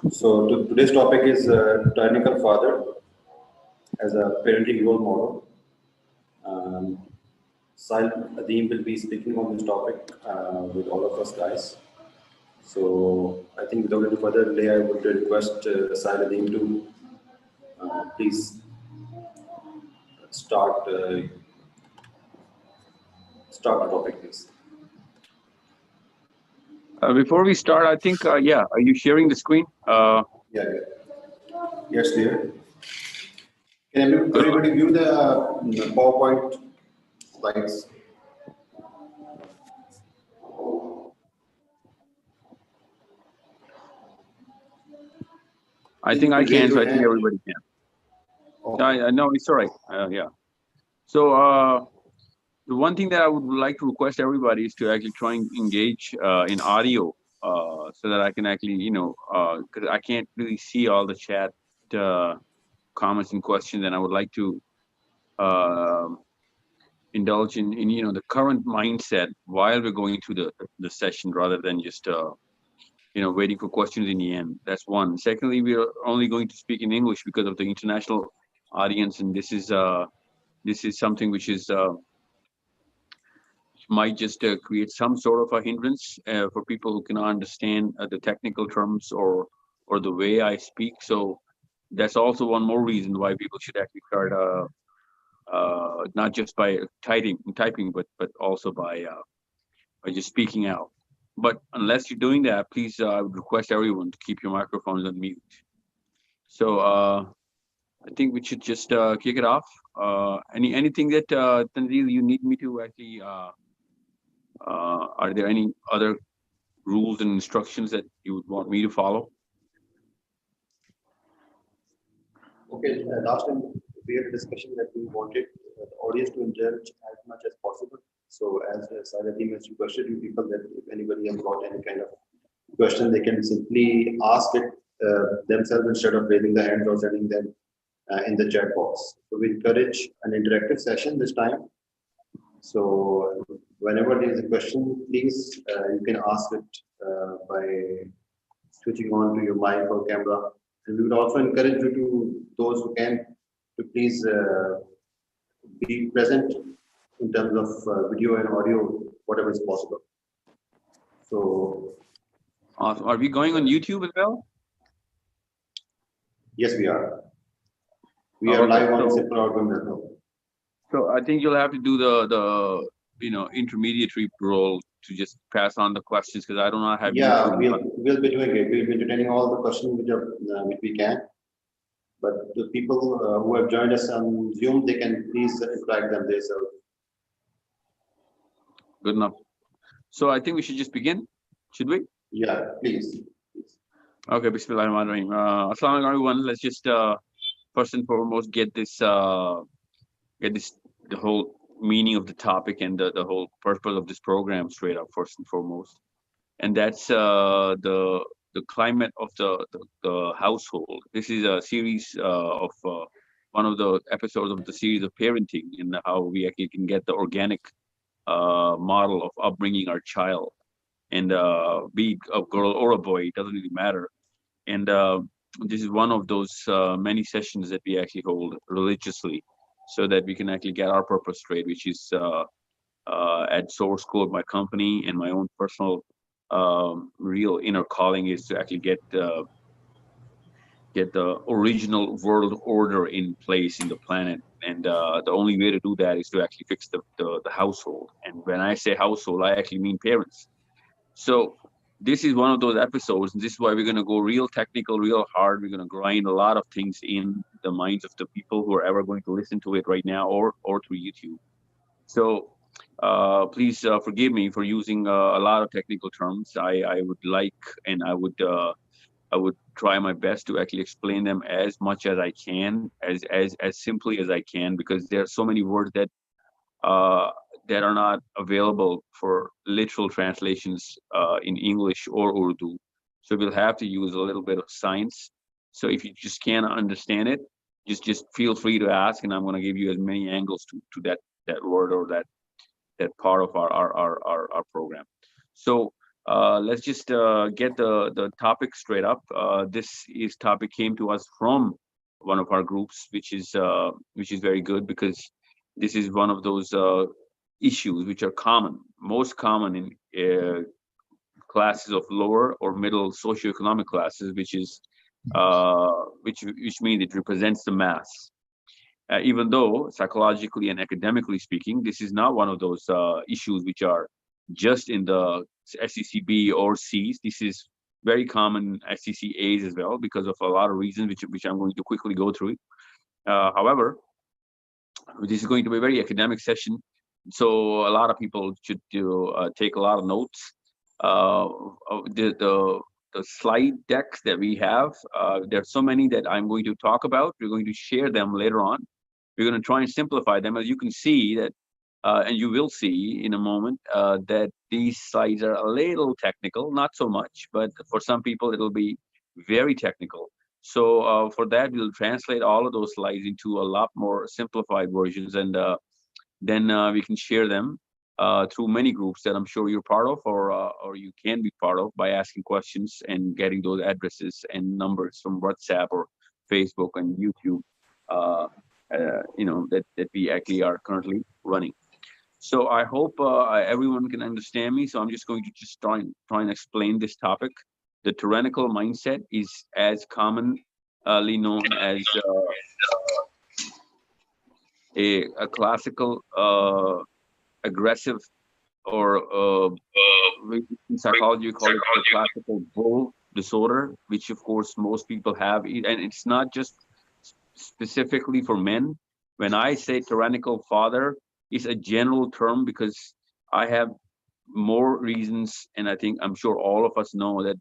So today's topic is Tyrannical Father as a parenting role model. Um, Sal Adeem will be speaking on this topic with all of us guys. So I think without any further delay, I would request Sal Adeem to please start start the topic, please. Before we start, I think, yeah, are you sharing the screen? Yeah, yeah. Yes, dear. Can everybody view the PowerPoint slides? I think I can, so I think everybody can. Okay. I know it's all right. Yeah. So the one thing that I would like to request everybody is to actually try and engage in audio, so that I can actually, because I can't really see all the chat comments and questions, and I would like to uh, indulge in the current mindset while we're going through the session, rather than just waiting for questions in the end. That's one. Secondly, we are only going to speak in English because of the international audience, and this is something which is might just create some sort of a hindrance for people who cannot understand the technical terms or the way I speak. So that's also one more reason why people should actually start not just by typing, but also by just speaking out. But unless you're doing that, please, I would request everyone to keep your microphones on mute. So I think we should just kick it off. Anything that Tanzil, you need me to actually? Are there any other rules and instructions that you would want me to follow? Okay, last time we had a discussion that we wanted the audience to indulge as much as possible. So as Sarah team has requested you people that if anybody has got any kind of question, they can simply ask it themselves instead of raising the hands or sending them in the chat box. So we encourage an interactive session this time. So whenever there is a question, please you can ask it by switching on to your mic or camera. And we would also encourage you to those who can to please be present in terms of video and audio, whatever is possible. So, are we going on YouTube as well? Yes, we are. We are live on Simple Outcome Network. So I think you'll have to do the intermediary role to just pass on the questions, because I do not have. Yeah, YouTube. we'll be doing it. We'll be entertaining all the questions which we can. But the people who have joined us on Zoom, they can please interact them themselves. Good enough. So I think we should just begin, should we? Yeah, please. Okay, Bismillahirrahmanirrahim. Assalamu alaikum, everyone. Let's just first and foremost get the whole meaning of the topic and the whole purpose of this program straight up first and foremost, and that's the climate of the household. This is a series of one of the episodes of the series of parenting, and how we actually can get the organic model of upbringing our child, and be a girl or a boy, it doesn't really matter. And this is one of those many sessions that we actually hold religiously, so that we can actually get our purpose straight, which is at source code, my company, and my own personal real inner calling is to actually get the original world order in place in the planet. And the only way to do that is to actually fix the household. And when I say household, I actually mean parents. So this is one of those episodes, and this is why we're going to go real technical, real hard. We're going to grind a lot of things in the minds of the people who are ever going to listen to it right now, or through YouTube. So please forgive me for using a lot of technical terms. I would like, and I would try my best to actually explain them as much as I can, as simply as I can, because there are so many words that are not available for literal translations in English or Urdu. So we'll have to use a little bit of science. So if you just can't understand it, just feel free to ask, and I'm going to give you as many angles to that word or that part of our program. So Let's just get the topic straight up. This is topic came to us from one of our groups, which is very good because this is one of those issues which are most common in classes of lower or middle socioeconomic classes, which means it represents the mass. Even though psychologically and academically speaking, this is not one of those issues which are just in the SECB or Cs. This is very common SCCAs as well because of a lot of reasons, which I'm going to quickly go through. However, this is going to be a very academic session, so a lot of people should take a lot of notes. The slide decks that we have, there are so many that I'm going to talk about. We're going to share them later on. We're going to try and simplify them. As you can see that, and you will see in a moment, that these slides are a little technical, not so much, but for some people it'll be very technical. So for that, we'll translate all of those slides into a lot more simplified versions, and then we can share them through many groups that I'm sure you're part of, or you can be part of by asking questions and getting those addresses and numbers from WhatsApp or Facebook and YouTube. That we actually are currently running. So I hope everyone can understand me. So I'm just going to try and explain this topic. The tyrannical mindset is as commonly known as a classical aggressive, or in psychology we call it the classical bull disorder, which of course most people have, and it's not just specifically for men. When I say tyrannical father, it's a general term because I have more reasons, and I'm sure all of us know that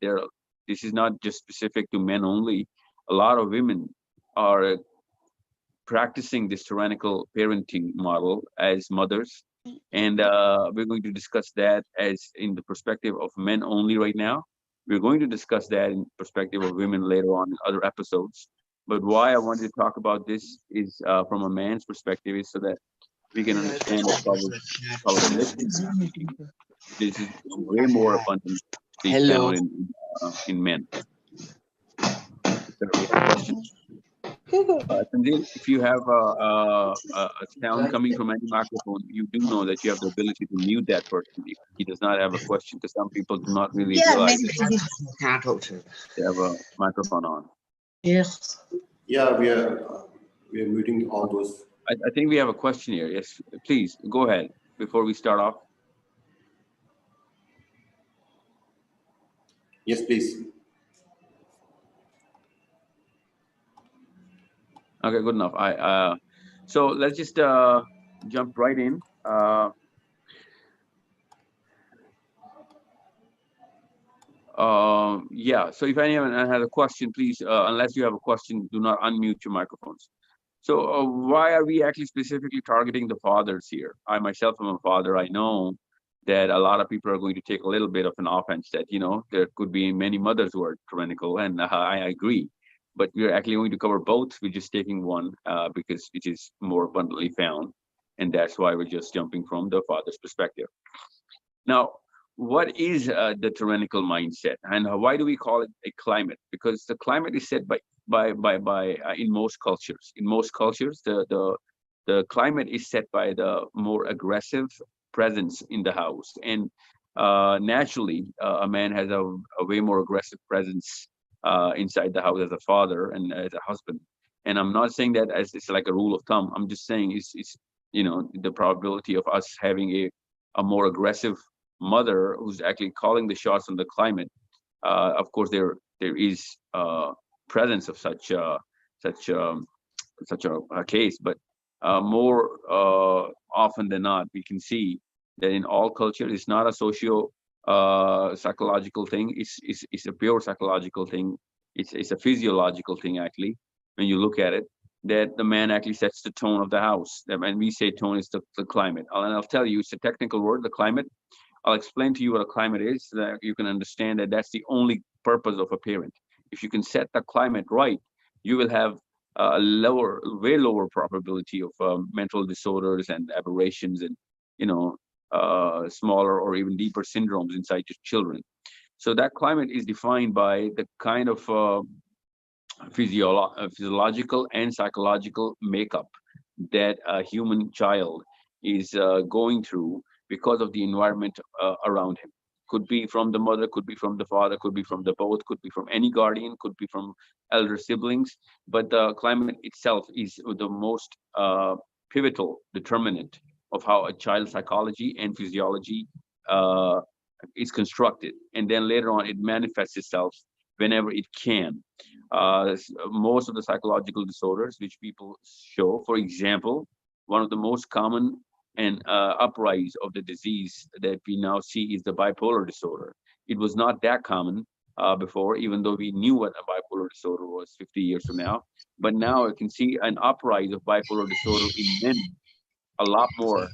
this is not just specific to men only. A lot of women are practicing this tyrannical parenting model as mothers, and we're going to discuss that as in the perspective of men only right now. We're going to discuss that in perspective of women later on in other episodes. But why I wanted to talk about this is from a man's perspective, is so that we can understand that probabilistic thinking, this is way more abundantly Hello. found in men. So we have a question. Sanjay, if you have a sound coming from any microphone, you do know that you have the ability to mute that person if he does not have a question, because some people do not really realize that they have a microphone on. Yes. Yeah, we are muting all those. I think we have a question here. Yes, please go ahead before we start off. Yes, please. Okay, good enough. So let's just jump right in. Yeah. So if anyone has a question, please, unless you have a question, do not unmute your microphones. So why are we actually specifically targeting the fathers here? I myself am a father. I know that a lot of people are going to take a little bit of an offense that, there could be many mothers who are tyrannical, and I agree. But we're actually going to cover both. We're just taking one because it is more abundantly found. And that's why we're just jumping from the father's perspective. Now, what is the tyrannical mindset, and why do we call it a climate? Because the climate is set by in most cultures. In most cultures, the climate is set by the more aggressive presence in the house, and naturally, a man has a way more aggressive presence inside the house as a father and as a husband. And I'm not saying that as it's like a rule of thumb. I'm just saying it's the probability of us having a more aggressive mother who's actually calling the shots on the climate. Of course, there is presence of such a case, but more often than not, we can see that in all cultures, it's not a socio psychological thing. It's a pure psychological thing. It's a physiological thing, actually, when you look at it, that the man actually sets the tone of the house. That when we say tone, is the climate. And I'll tell you, it's a technical word, the climate. I'll explain to you what a climate is, so that you can understand that that's the only purpose of a parent. If you can set the climate right, you will have a way lower probability of mental disorders and aberrations, and smaller or even deeper syndromes inside your children. So that climate is defined by the kind of physiological and psychological makeup that a human child is going through because of the environment around him. Could be from the mother, could be from the father, could be from the both, could be from any guardian, could be from elder siblings. But the climate itself is the most pivotal determinant of how a child's psychology and physiology uh, is constructed. And then later on, it manifests itself whenever it can. Most of the psychological disorders which people show, for example, one of the most common and uprise of the disease that we now see is the bipolar disorder. It was not that common before, even though we knew what a bipolar disorder was 50 years from now. But now I can see an uprise of bipolar disorder in men a lot more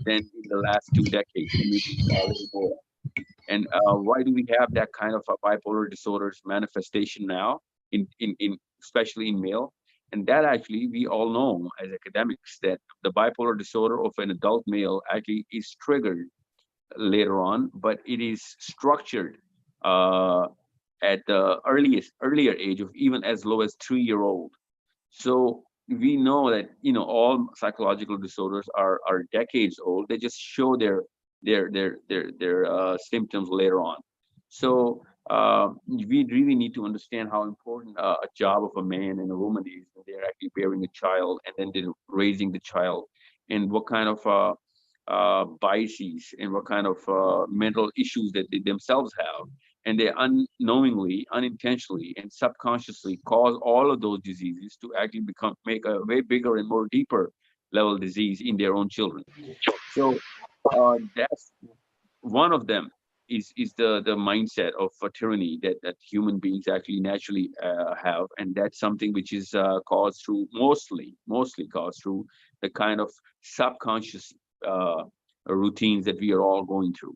than in the last 2 decades, and maybe a little more. And why do we have that kind of a bipolar disorders manifestation now, in especially in male? And that actually we all know as academics that the bipolar disorder of an adult male actually is triggered later on, but it is structured uh, at the earlier age of even as low as 3 year old. So we know that all psychological disorders are decades old. They just show their symptoms later on. So we really need to understand how important a job of a man and a woman is when they're actually bearing a child and then they're raising the child, and what kind of biases and what kind of mental issues that they themselves have, and they unknowingly, unintentionally, and subconsciously cause all of those diseases to actually make a way bigger and more deeper level disease in their own children. So that's one of them is the mindset of tyranny that human beings actually naturally have, and that's something which is caused through mostly caused through the kind of subconscious uh, routines that we are all going through.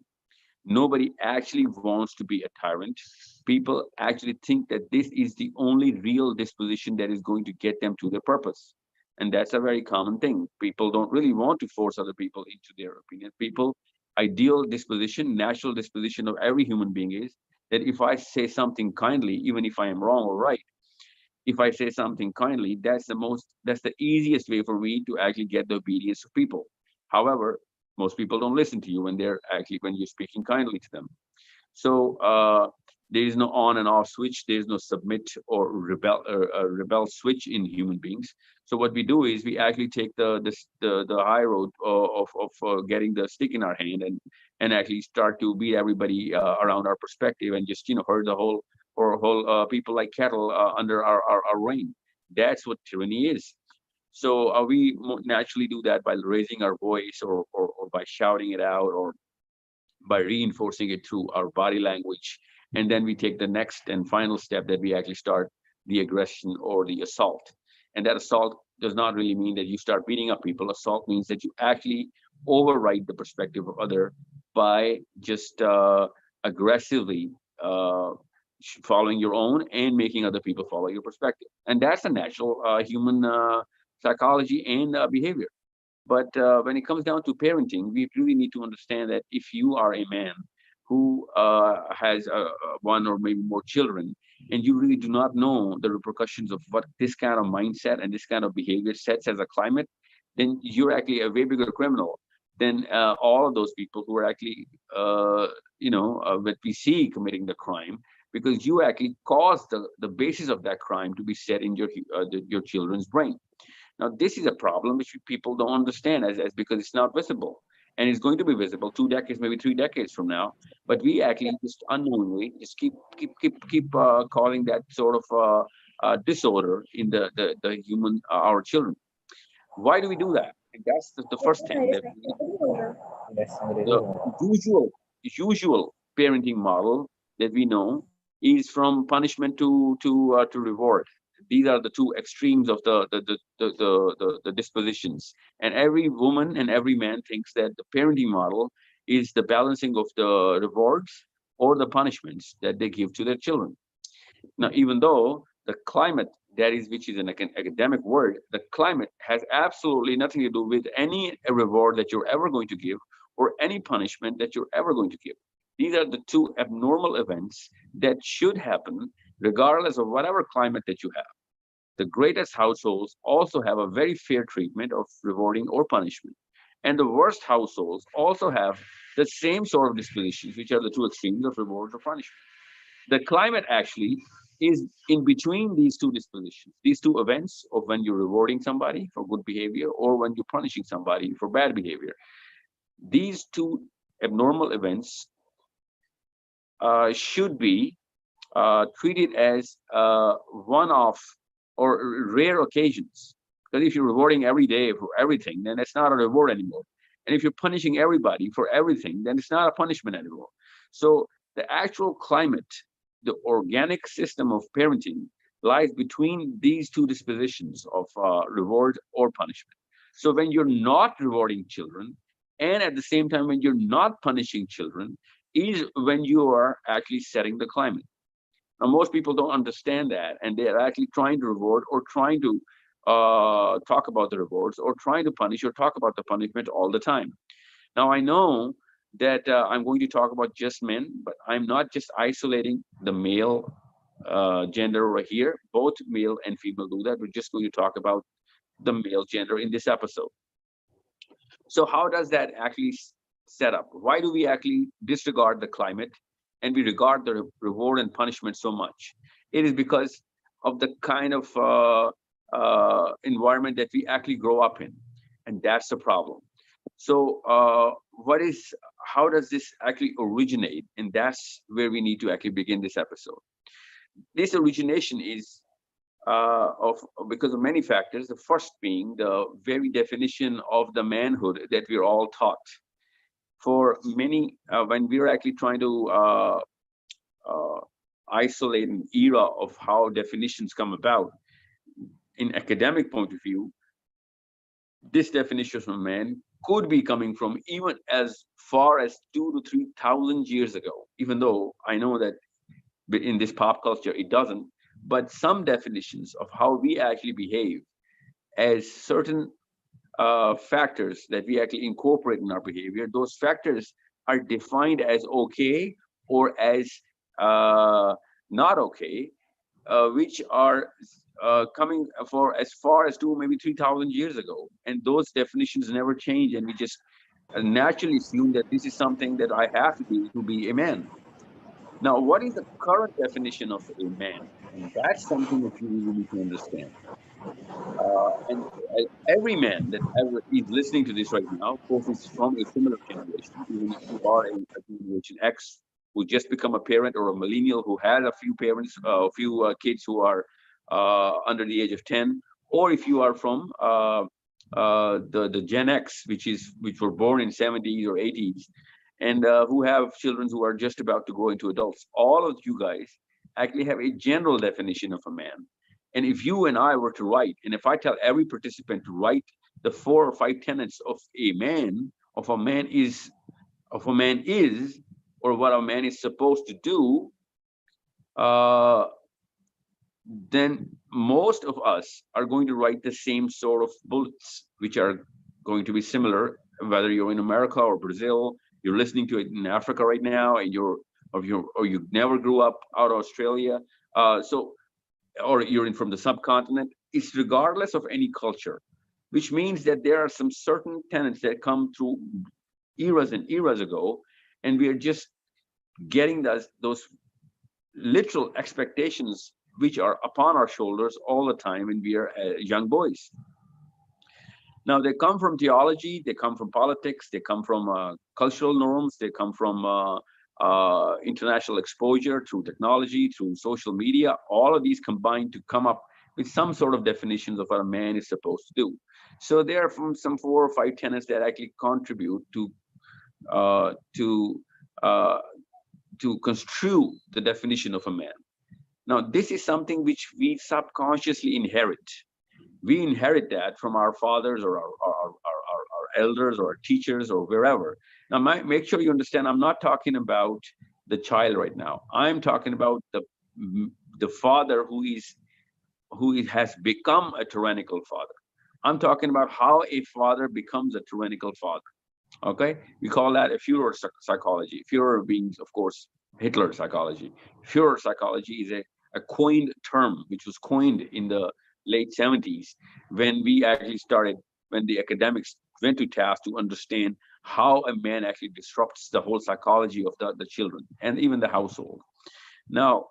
Nobody actually wants to be a tyrant. People actually think that this is the only real disposition that is going to get them to their purpose. And that's a very common thing. People don't really want to force other people into their opinion. People, ideal disposition, natural disposition of every human being is that if I say something kindly, even if I am wrong or right, if I say something kindly, that's the easiest way for me to actually get the obedience of people. However, most people don't listen to you when you're speaking kindly to them. So there is no on and off switch. There is no submit or rebel switch in human beings. So what we do is we actually take the high road of getting the stick in our hand and actually start to beat everybody around our perspective and just herd the whole people like cattle under our reign. That's what tyranny is. So we naturally do that by raising our voice or by shouting it out or by reinforcing it through our body language. And then we take the next and final step that we actually start the aggression or the assault. And that assault does not really mean that you start beating up people. Assault means that you actually override the perspective of other by just aggressively following your own and making other people follow your perspective. And that's a natural human psychology and behavior. But when it comes down to parenting, we really need to understand that if you are a man who has one or maybe more children, and you really do not know the repercussions of what this kind of mindset and this kind of behavior sets as a climate, then you're actually a way bigger criminal than all of those people who are actually, what we see committing the crime, because you actually caused the basis of that crime to be set in your children's brain. Now, this is a problem which people don't understand as because it's not visible, and it's going to be visible 2 decades, maybe 3 decades from now. But we actually just unknowingly just keep calling that sort of disorder in the human our children. Why do we do that? And that's the first thing that the usual parenting model that we know is from punishment to reward. These are the two extremes of the dispositions. And every woman and every man thinks that the parenting model is the balancing of the rewards or the punishments that they give to their children. Now, even though the climate, that is, which is an academic word, the climate has absolutely nothing to do with any reward that you're ever going to give or any punishment that you're ever going to give. These are the two abnormal events that should happen regardless of whatever climate that you have. The greatest households also have a very fair treatment of rewarding or punishment. And the worst households also have the same sort of dispositions, which are the two extremes of reward or punishment. The climate actually is in between these two dispositions, these two events of when you're rewarding somebody for good behavior or when you're punishing somebody for bad behavior. These two abnormal events should be treated as one-off or rare occasions. Because if you're rewarding every day for everything, then it's not a reward anymore. And if you're punishing everybody for everything, then it's not a punishment anymore. So the actual climate, the organic system of parenting lies between these two dispositions of reward or punishment. So when you're not rewarding children, and at the same time when you're not punishing children, is when you are actually setting the climate. Now, most people don't understand that, and they're actually trying to reward or trying to talk about the rewards or trying to punish or talk about the punishment all the time. Now, I know that I'm going to talk about just men, but I'm not just isolating the male gender right here. Both male and female do that. We're just going to talk about the male gender in this episode. So how does that actually set up? Why do we actually disregard the climate and we regard the reward and punishment so much? It is because of the kind of environment that we actually grow up in, and that's the problem. So how does this actually originate? And that's where we need to actually begin this episode. This origination is because of many factors. The first being the very definition of the manhood that we're all taught. For many, when we were actually trying to isolate an era of how definitions come about, in academic point of view, this definition of a man could be coming from even as far as 2,000 to 3,000 years ago, even though I know that in this pop culture it doesn't, but some definitions of how we actually behave as certain factors that we actually incorporate in our behavior, those factors are defined as okay or as not okay, which are coming for as far as 2, maybe 3,000 years ago. And those definitions never change. And we just naturally assume that this is something that I have to do to be a man. Now, what is the current definition of a man? And that's something that you really need to understand. And every man that ever is listening to this right now, of course, is from a similar generation. Even if you are a Generation X who just become a parent, or a millennial who had a few parents, a few kids who are under the age of 10, or if you are from the Gen X, which were born in 70s or 80s, and who have children who are just about to grow into adults. All of you guys actually have a general definition of a man. And if you and I were to write, and if I tell every participant to write the 4 or 5 tenets of a man, or what a man is supposed to do, then most of us are going to write the same sort of bullets, which are going to be similar, whether you're in America or Brazil, you're listening to it in Africa right now, and you never grew up out of Australia, or you're from the subcontinent. It's regardless of any culture, which means that there are some certain tenets that come through eras and eras ago, and we are just getting those literal expectations which are upon our shoulders all the time when we are young boys. Now, they come from theology, they come from politics, they come from cultural norms, they come from international exposure through technology, through social media. All of these combine to come up with some sort of definitions of what a man is supposed to do. So there are from some 4 or 5 tenets that actually contribute to construe the definition of a man. Now, this is something which we subconsciously inherit. We inherit that from our fathers or our elders or our teachers or wherever. Now, make sure you understand, I'm not talking about the child right now. I'm talking about the father who has become a tyrannical father. I'm talking about how a father becomes a tyrannical father. Okay, we call that a Führer psychology. Führer being, of course, Hitler psychology. Führer psychology is a coined term which was coined in the late 70s when we actually started, when the academics went to task to understand how a man actually disrupts the whole psychology of the children and even the household. Now,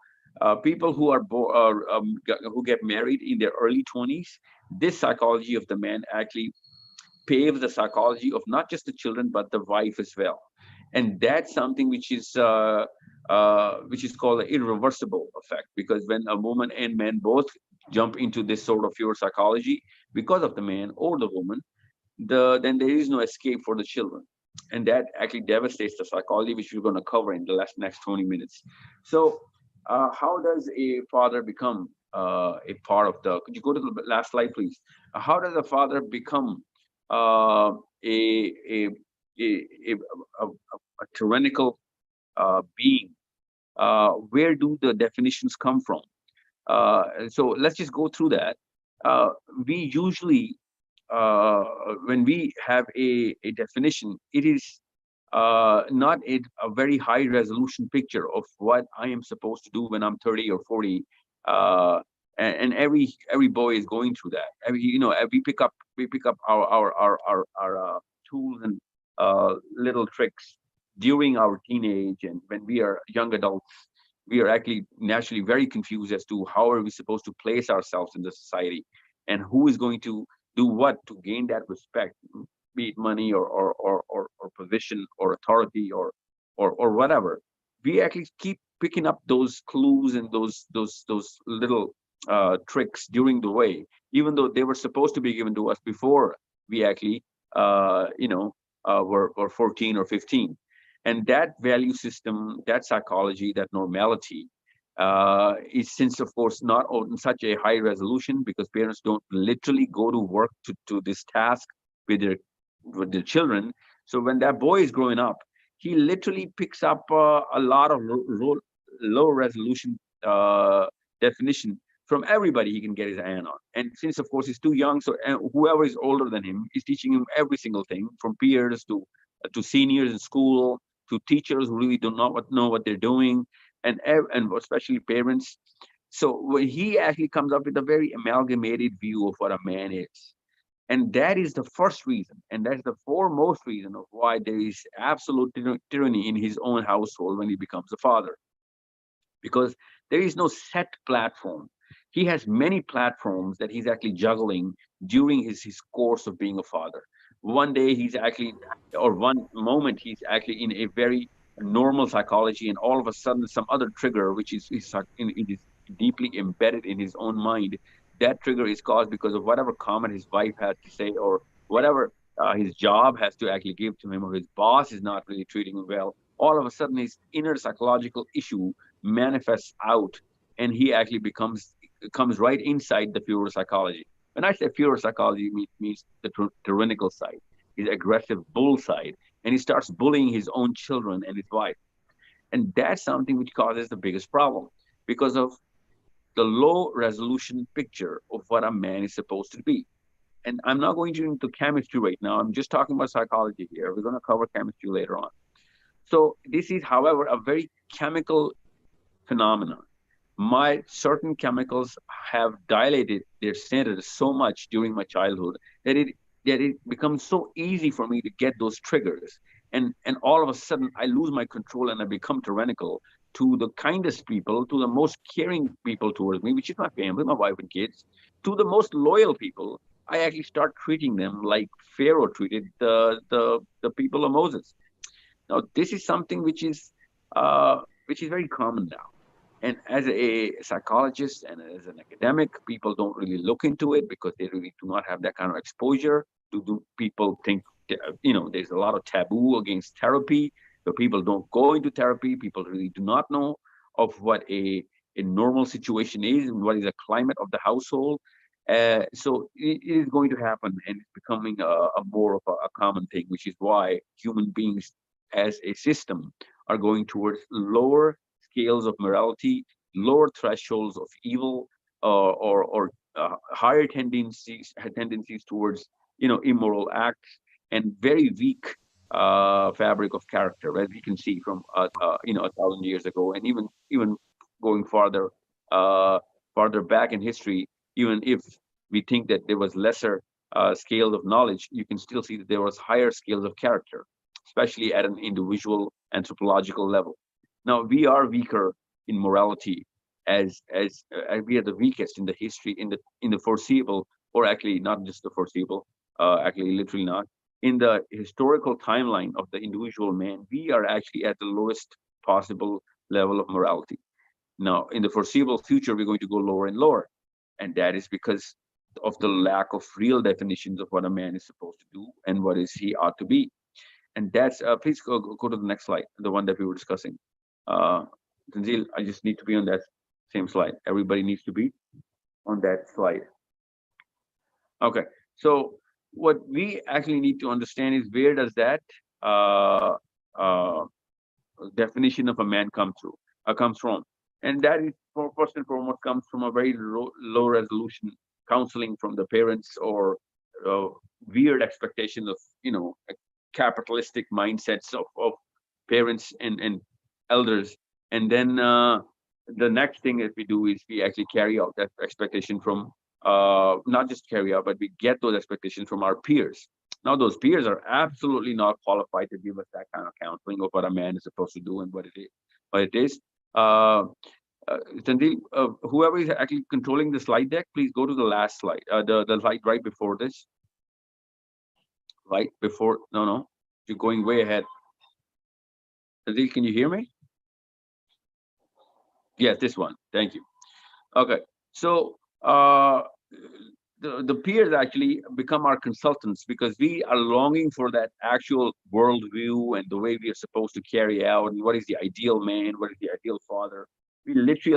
people who who get married in their early 20s, this psychology of the man actually pave the psychology of not just the children but the wife as well, and that's something which is called the irreversible effect, because when a woman and man both jump into this sort of pure psychology because of the man or the woman, then there is no escape for the children, and that actually devastates the psychology, which we're going to cover in the next 20 minutes. So how does a father become a part of the, could you go to the last slide please? How does a father become uh, a, a, a tyrannical being? Where do the definitions come from? So let's just go through that. Uh, we usually, uh, when we have a definition, it is not a very high resolution picture of what I am supposed to do when I'm 30 or 40. Uh, and every boy is going through that. We pick up our tools and little tricks during our teenage, and when we are young adults, we are actually naturally very confused as to how are we supposed to place ourselves in the society, and who is going to do what to gain that respect, be it money or position or authority or whatever. We actually keep picking up those clues and those little tricks during the way, even though they were supposed to be given to us before we actually were 14 or 15. And that value system, that psychology, that normality is, since of course not on such a high resolution, because parents don't literally go to work to this task with their children. So when that boy is growing up, he literally picks up a lot of low resolution definition from everybody he can get his hand on. And since of course he's too young, so whoever is older than him is teaching him every single thing, from peers to seniors in school, to teachers who really do not know what they're doing, and especially parents. So when he actually comes up with a very amalgamated view of what a man is, and that is the first reason, and that's the foremost reason of why there is absolute tyranny in his own household when he becomes a father, because there is no set platform. He has many platforms that he's actually juggling during his course of being a father. One day he's actually, or one moment he's actually in a very normal psychology, and all of a sudden some other trigger, which it is deeply embedded in his own mind. That trigger is caused because of whatever comment his wife had to say, or whatever his job has to actually give to him, or his boss is not really treating him well. All of a sudden his inner psychological issue manifests out, and he actually comes right inside the pure psychology. When I say pure psychology, means the tyrannical side, his aggressive bull side, and he starts bullying his own children and his wife. And that's something which causes the biggest problem, because of the low resolution picture of what a man is supposed to be. And I'm not going into chemistry right now. I'm just talking about psychology here. We're going to cover chemistry later on. So this is, however, a very chemical phenomenon. My certain chemicals have dilated their centers so much during my childhood that it becomes so easy for me to get those triggers, and all of a sudden I lose my control and I become tyrannical to the kindest people, to the most caring people towards me, which is my family, my wife and kids, to the most loyal people. I actually start treating them like Pharaoh treated the people of Moses. Now this is something which is very common now, and as a psychologist and as an academic, people don't really look into it because they really do not have that kind of exposure. Do people think, there's a lot of taboo against therapy, so people don't go into therapy. People really do not know of what a normal situation is and what is the climate of the household. So it is going to happen, and it's becoming a more of a common thing, which is why human beings as a system are going towards lower scales of morality, lower thresholds of evil, or higher tendencies towards immoral acts, and very weak fabric of character, as we can see from 1,000 years ago, and even going uh, farther back in history. Even if we think that there was lesser scale of knowledge, you can still see that there was higher scales of character, especially at an individual anthropological level. Now we are weaker in morality, as we are the weakest in the history, in the foreseeable, or actually not just the foreseeable, actually literally not, in the historical timeline of the individual man, we are actually at the lowest possible level of morality. Now, in the foreseeable future, we're going to go lower and lower. And that is because of the lack of real definitions of what a man is supposed to do and what is he ought to be. And that's, please go to the next slide, the one that we were discussing. Tanzil, I just need to be on that same slide. Everybody needs to be on that slide. Okay, so what we actually need to understand is, where does that uh, uh, definition of a man comes from? And that is, first and foremost, comes from a very low resolution counseling from the parents, or uh, weird expectations of, capitalistic mindsets of parents and elders. And then the next thing that we do is we actually carry out that expectation from, not just carry out, but we get those expectations from our peers. Now, those peers are absolutely not qualified to give us that kind of counseling of what a man is supposed to do and what it is. What it is. Tandeep, whoever is actually controlling the slide deck, please go to the last slide, the slide right before this. Right before, no, you're going way ahead. Tandeep, can you hear me? Yes, this one. Thank you. Okay, so the peers actually become our consultants, because we are longing for that actual worldview and the way we are supposed to carry out, and what is the ideal man, what is the ideal father. We literally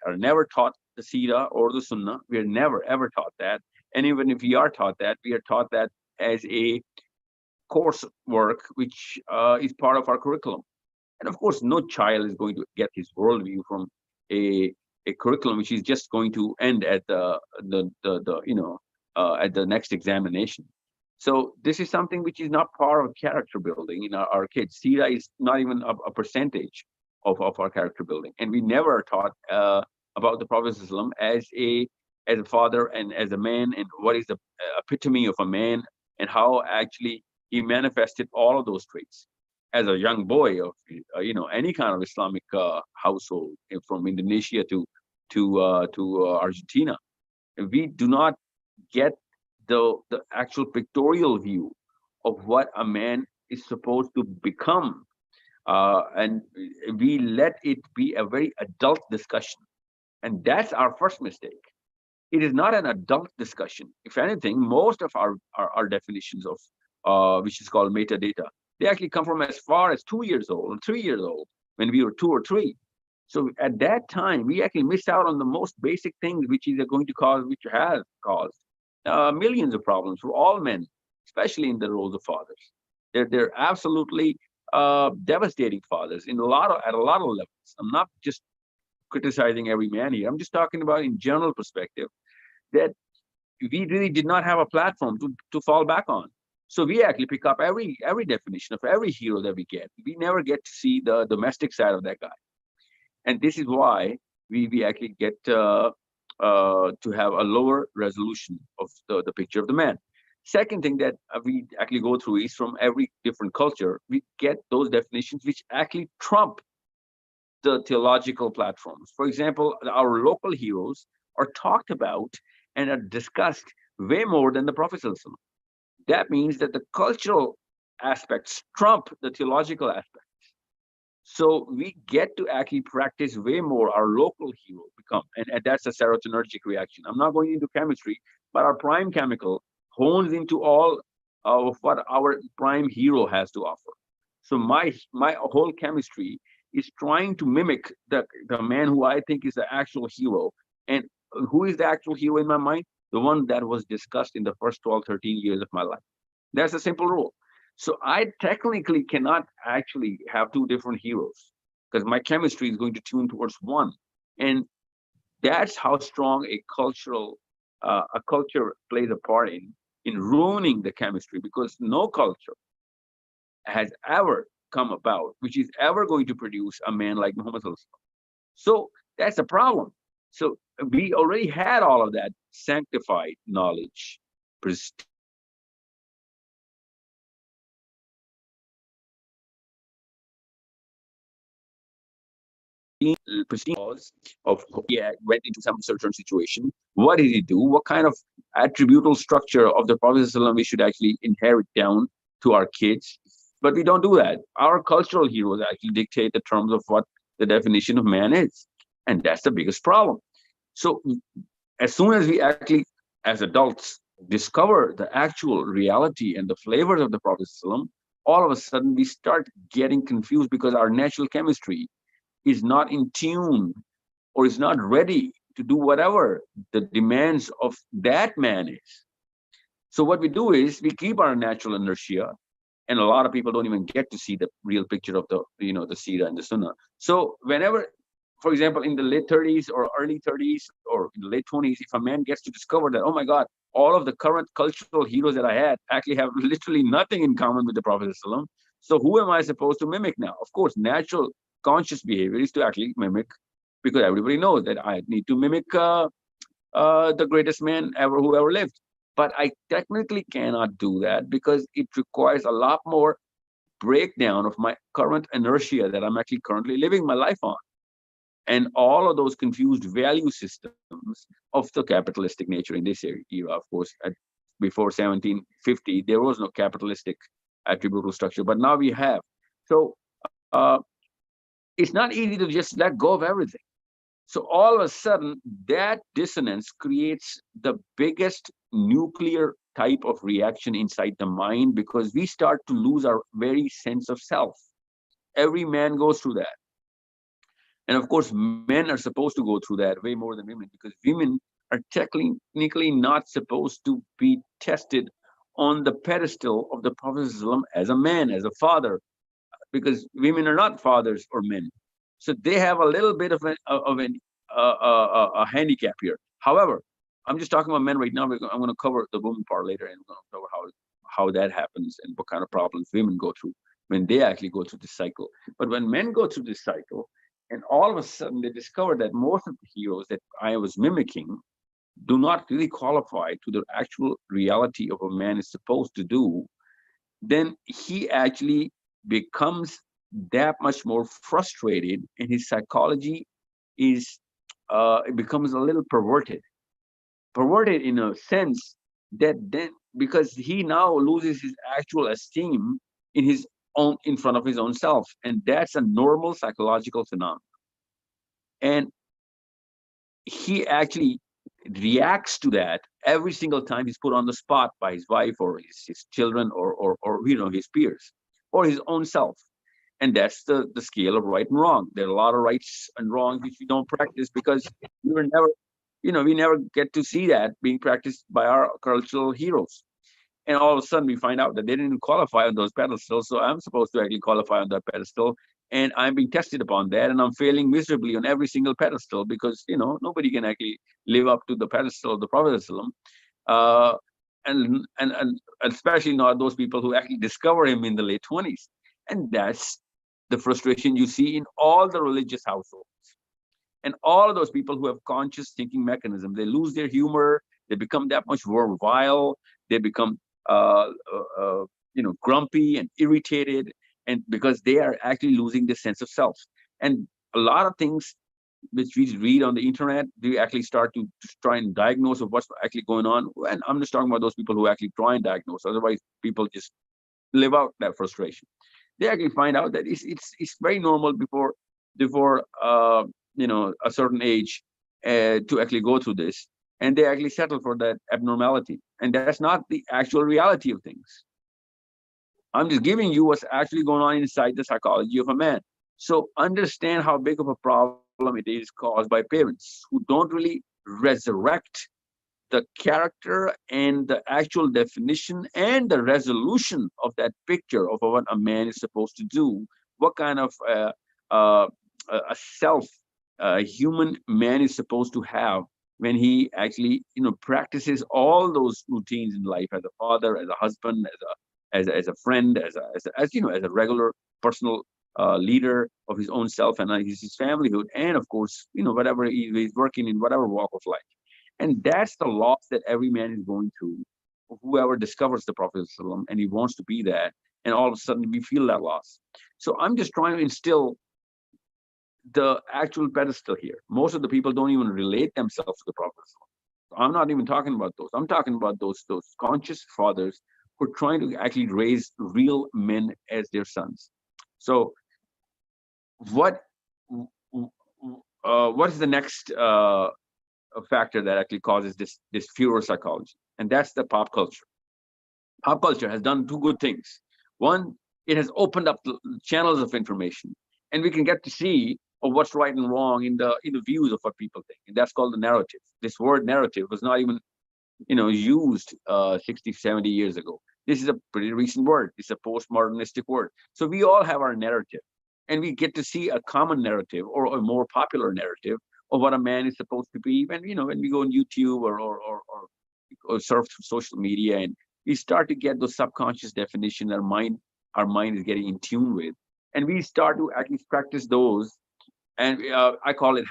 are never taught the Sira or the Sunnah. We are never ever taught that. And even if we are taught that, we are taught that as a coursework, which is part of our curriculum. And of course, no child is going to get his worldview from a curriculum which is just going to end at at the next examination. So this is something which is not part of character building in our kids. Sira is not even a percentage of our character building, and we never are taught about the Prophet ﷺ as a father and as a man, and what is the epitome of a man, and how actually he manifested all of those traits as a young boy of any kind of Islamic household, from Indonesia to Argentina. We do not get the actual pictorial view of what a man is supposed to become, and we let it be a very adult discussion, and that's our first mistake. It is not an adult discussion. If anything, most of our definitions of which is called metadata, they actually come from as far as 2 years old or 3 years old, when we were 2 or 3. So at that time, we actually missed out on the most basic things, which has caused millions of problems for all men, especially in the roles of fathers. They're absolutely devastating fathers at a lot of levels. I'm not just criticizing every man here. I'm just talking about in general perspective, that we really did not have a platform to fall back on. So we actually pick up every definition of every hero that we get. We never get to see the domestic side of that guy. And this is why we actually get to have a lower resolution of the picture of the man. Second thing that we actually go through is, from every different culture, we get those definitions which actually trump the theological platforms. For example, our local heroes are talked about and are discussed way more than the Prophet. That means that the cultural aspects trump the theological aspects. So we get to actually practice way more our local hero become, and that's a serotonergic reaction. I'm not going into chemistry, but our prime chemical hones into all of what our prime hero has to offer. So my whole chemistry is trying to mimic the man who I think is the actual hero. And who is the actual hero in my mind? The one that was discussed in the first 12, 13 years of my life. That's a simple rule. So I technically cannot actually have two different heroes, because my chemistry is going to tune towards one. And that's how strong a culture plays a part in ruining the chemistry, because no culture has ever come about, which is ever going to produce a man like Muhammad Sallallahu. So that's a problem. So we already had all of that sanctified knowledge, pristine laws of, yeah, went into some certain situation. What did he do? What kind of attributable structure of the Prophet ﷺ we should actually inherit down to our kids? But we don't do that. Our cultural heroes actually dictate the terms of what the definition of man is. And that's the biggest problem. So as soon as we actually, as adults, discover the actual reality and the flavors of the Prophet ﷺ, all of a sudden we start getting confused because our natural chemistry is not in tune or is not ready to do whatever the demands of that man is. So what we do is we keep our natural inertia, and a lot of people don't even get to see the real picture of the, the Sira and the Sunnah. So whenever, for example, in the late 30s or early 30s or in the late 20s, if a man gets to discover that, oh my God, all of the current cultural heroes that I had actually have literally nothing in common with the Prophet ﷺ. So who am I supposed to mimic now? Of course, natural conscious behavior is to actually mimic, because everybody knows that I need to mimic the greatest man ever who ever lived. But I technically cannot do that because it requires a lot more breakdown of my current inertia that I'm actually currently living my life on. And all of those confused value systems of the capitalistic nature in this era, of course, before 1750, there was no capitalistic attributable structure, but now we have. So it's not easy to just let go of everything. So all of a sudden, that dissonance creates the biggest nuclear type of reaction inside the mind, because we start to lose our very sense of self. Every man goes through that. And of course, men are supposed to go through that way more than women, because women are technically not supposed to be tested on the pedestal of the Prophet as a man, as a father, because women are not fathers or men. So they have a little bit of a handicap here. However, I'm just talking about men right now. I'm going to cover the woman part later, and we're going to cover how that happens and what kind of problems women go through when they actually go through this cycle. But when men go through this cycle, and all of a sudden they discover that most of the heroes that I was mimicking do not really qualify to the actual reality of a man is supposed to do, then he actually becomes that much more frustrated, and his psychology is it becomes a little perverted in a sense that then, because he now loses his actual esteem in front of his own self, and that's a normal psychological phenomenon. And he actually reacts to that every single time he's put on the spot by his wife or his children or his peers or his own self. And that's the scale of right and wrong. There are a lot of rights and wrongs which we don't practice because we never get to see that being practiced by our cultural heroes. And all of a sudden we find out that they didn't qualify on those pedestals. So I'm supposed to actually qualify on that pedestal. And I'm being tested upon that, and I'm failing miserably on every single pedestal because nobody can actually live up to the pedestal of the Prophet and especially not those people who actually discover him in the late 20s. And that's the frustration you see in all the religious households. And all of those people who have conscious thinking mechanism, they lose their humor, they become that much more vile, they become grumpy and irritated, and because they are actually losing the sense of self. And a lot of things which we read on the internet, they actually start to try and diagnose of what's actually going on. And I'm just talking about those people who actually try and diagnose. Otherwise, people just live out that frustration. They actually find out that it's very normal before a certain age to actually go through this, and they actually settle for that abnormality, and that's not the actual reality of things. I'm just giving you what's actually going on inside the psychology of a man. So understand how big of a problem it is caused by parents who don't really resurrect the character and the actual definition and the resolution of that picture of what a man is supposed to do, what kind of a self human man is supposed to have when he actually practices all those routines in life as a father, as a husband, as a friend, as you know, as a regular personal leader of his own self and his familyhood, and of course, you know, whatever he's working in, whatever walk of life. And that's the loss that every man is going through. Whoever discovers the Prophet ﷺ, and he wants to be that, and all of a sudden we feel that loss. So I'm just trying to instill the actual pedestal here. Most of the people don't even relate themselves to the Prophet ﷺ. I'm not even talking about those. I'm talking about those conscious fathers who are trying to actually raise real men as their sons. So what is the next factor that actually causes this fewer psychology? And that's the pop culture. Pop culture has done two good things. One, it has opened up the channels of information, and we can get to see what's right and wrong in the views of what people think, and that's called the narrative. This word narrative was not even used 60, 70 years ago. This is a pretty recent word. It's a postmodernistic word. So we all have our narrative, and we get to see a common narrative or a more popular narrative of what a man is supposed to be. When when we go on YouTube or surf through social media, and we start to get those subconscious definitions our mind is getting in tune with, and we start to actually practice those. And I call it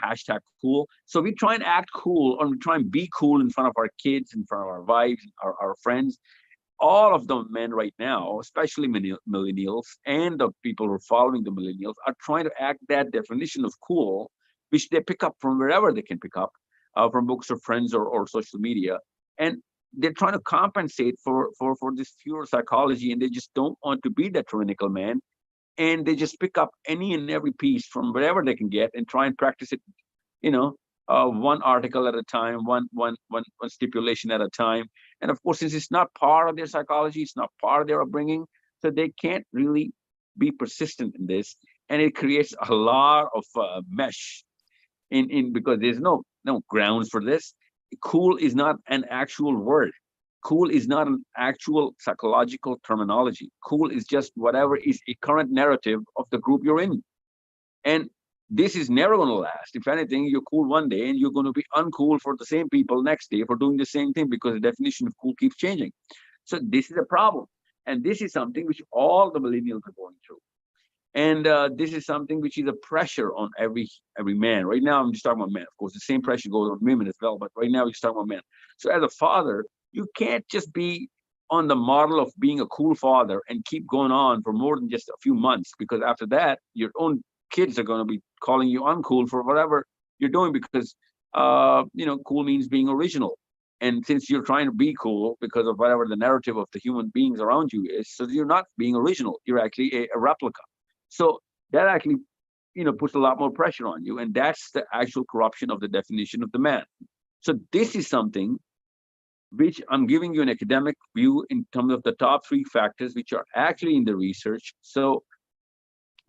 #cool. So we try and act cool, or we try and be cool in front of our kids, in front of our wives, our friends. All of the men right now, especially millennials and the people who are following the millennials, are trying to act that definition of cool, which they pick up from wherever they can pick up, from books or friends or social media. And they're trying to compensate for this pure psychology, and they just don't want to be that tyrannical man. And they just pick up any and every piece from wherever they can get and try and practice it, one article at a time, one stipulation at a time. And of course, since it's not part of their psychology, it's not part of their upbringing, so they can't really be persistent in this, and it creates a lot of mesh because there's no grounds for this. Cool is not an actual word. Cool is not an actual psychological terminology. Cool is just whatever is a current narrative of the group you're in. And this is never going to last. If anything, you're cool one day and you're going to be uncool for the same people next day for doing the same thing, because the definition of cool keeps changing. So this is a problem. And this is something which all the millennials are going through. And this is something which is a pressure on every man. Right now, I'm just talking about men. Of course, the same pressure goes on women as well. But right now, we're just talking about men. So as a father, you can't just be on the model of being a cool father and keep going on for more than just a few months, because after that, your own kids are going to be calling you uncool for whatever you're doing, because cool means being original. And since you're trying to be cool because of whatever the narrative of the human beings around you is, so you're not being original. You're actually a replica. So that actually, puts a lot more pressure on you, and that's the actual corruption of the definition of the man. So this is something which I'm giving you an academic view in terms of the top 3 factors, which are actually in the research. So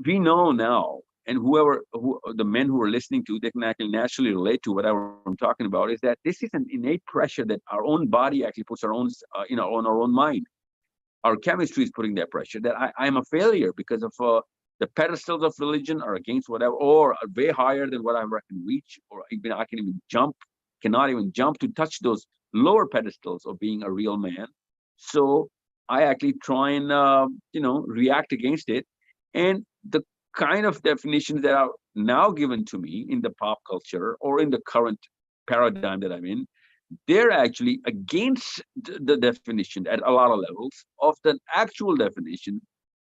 we know now, and the men who are listening to, they can actually naturally relate to whatever I'm talking about, is that this is an innate pressure that our own body actually puts on our own mind. Our chemistry is putting that pressure that I'm a failure because of the pedestals of religion are against whatever, or are way higher than what I can reach, or even I cannot even jump to touch those lower pedestals of being a real man. So I actually try and react against it. And the kind of definitions that are now given to me in the pop culture or in the current paradigm that I'm in, they're actually against the definition at a lot of levels of the actual definition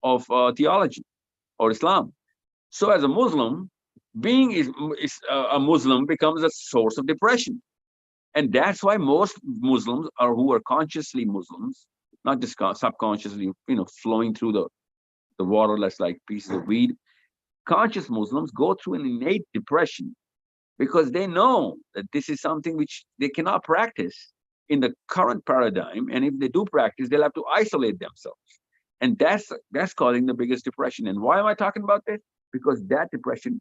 of theology or Islam. So as a Muslim, being a Muslim becomes a source of depression. And that's why most Muslims who are consciously Muslims, not just subconsciously, flowing through the water that's like pieces of weed, conscious Muslims go through an innate depression because they know that this is something which they cannot practice in the current paradigm. And if they do practice, they'll have to isolate themselves. And that's causing the biggest depression. And why am I talking about this? Because that depression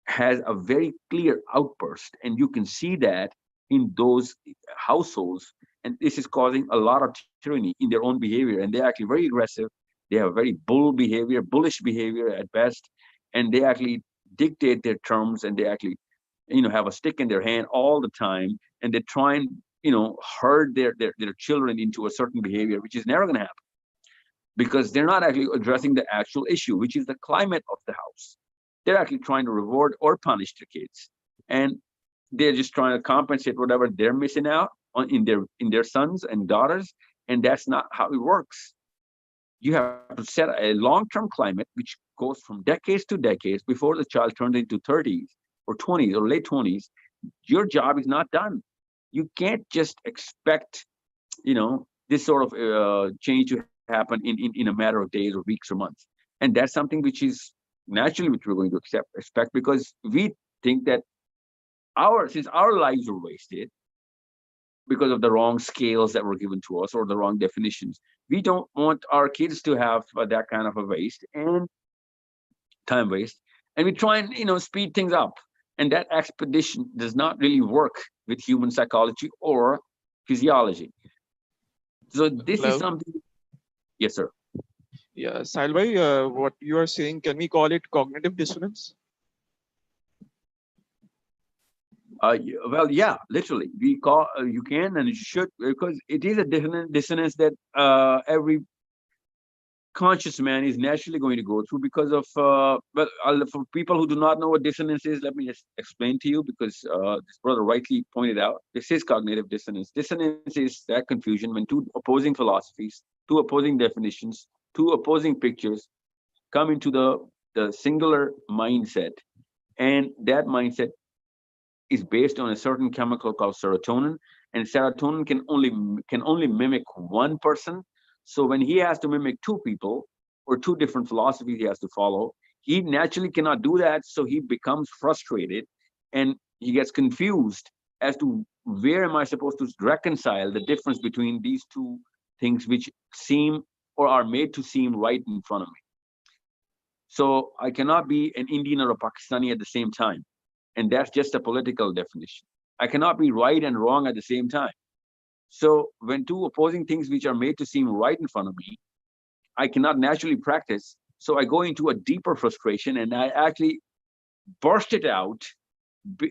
has a very clear outburst, and you can see that in those households. And this is causing a lot of tyranny in their own behavior. And they're actually very aggressive. They have very bullish behavior at best. And they actually dictate their terms, and they actually, have a stick in their hand all the time. And they try and, herd their children into a certain behavior, which is never going to happen. because they're not actually addressing the actual issue, which is the climate of the house. They're actually trying to reward or punish the kids, and they're just trying to compensate whatever they're missing out on in their sons and daughters, and that's not how it works. You have to set a long-term climate which goes from decades to decades before the child turns into 30s or 20s or late 20s. Your job is not done. You can't just expect, this sort of change to happen in a matter of days or weeks or months. And that's something which is naturally which we're going to expect, because we think that since our lives were wasted because of the wrong scales that were given to us or the wrong definitions, we don't want our kids to have that kind of a waste and time waste. And we try and speed things up, and that expedition does not really work with human psychology or physiology. So this is Hello. something. Yes, sir. Yeah, Sahil bhai, what you are saying, can we call it cognitive dissonance? Well, yeah, literally, we call you can and you should, because it is a dissonance that every conscious man is naturally going to go through because of for people who do not know what dissonance is, let me just explain to you, because this brother rightly pointed out, this is cognitive dissonance. Dissonance is that confusion when two opposing philosophies, two opposing definitions, two opposing pictures come into the singular mindset, and that mindset is based on a certain chemical called serotonin, and serotonin can only mimic one person. So when he has to mimic two people or two different philosophies he has to follow, he naturally cannot do that. So he becomes frustrated and he gets confused as to where am I supposed to reconcile the difference between these two things which seem or are made to seem right in front of me. So I cannot be an Indian or a Pakistani at the same time. And that's just a political definition. I cannot be right and wrong at the same time. So when two opposing things which are made to seem right in front of me, I cannot naturally practice. So I go into a deeper frustration and I actually burst it out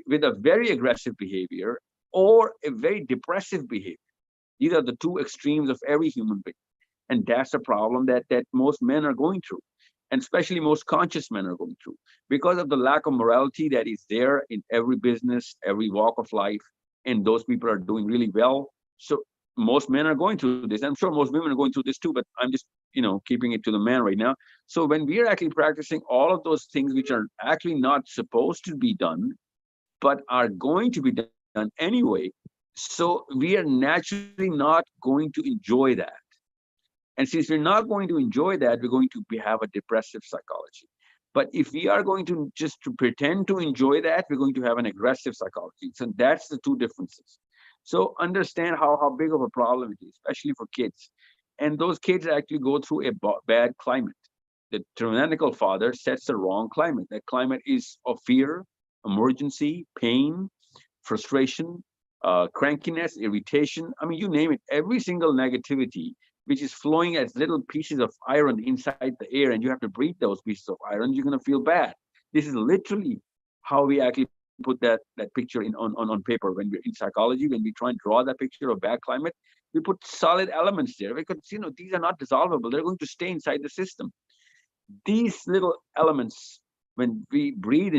with a very aggressive behavior or a very depressive behavior. These are the two extremes of every human being. And that's a problem that most men are going through, and especially most conscious men are going through, because of the lack of morality that is there in every business, every walk of life, and those people are doing really well. So most men are going through this. I'm sure most women are going through this too, but I'm just, keeping it to the man right now. So when we are actually practicing all of those things which are actually not supposed to be done, but are going to be done anyway, so we are naturally not going to enjoy that. And since we're not going to enjoy that, we're going to have a depressive psychology. But if we are going to just to pretend to enjoy that, we're going to have an aggressive psychology. So that's the two differences. So understand how big of a problem it is, especially for kids. And those kids actually go through a bad climate. The tyrannical father sets the wrong climate. That climate is of fear, emergency, pain, frustration, crankiness, irritation. I mean, you name it, every single negativity which is flowing as little pieces of iron inside the air, and you have to breathe those pieces of iron, you're going to feel bad. This is literally how we actually put that picture on paper. When we're in psychology, when we try and draw that picture of bad climate, we put solid elements there because these are not dissolvable. They're going to stay inside the system. These little elements, when we breathe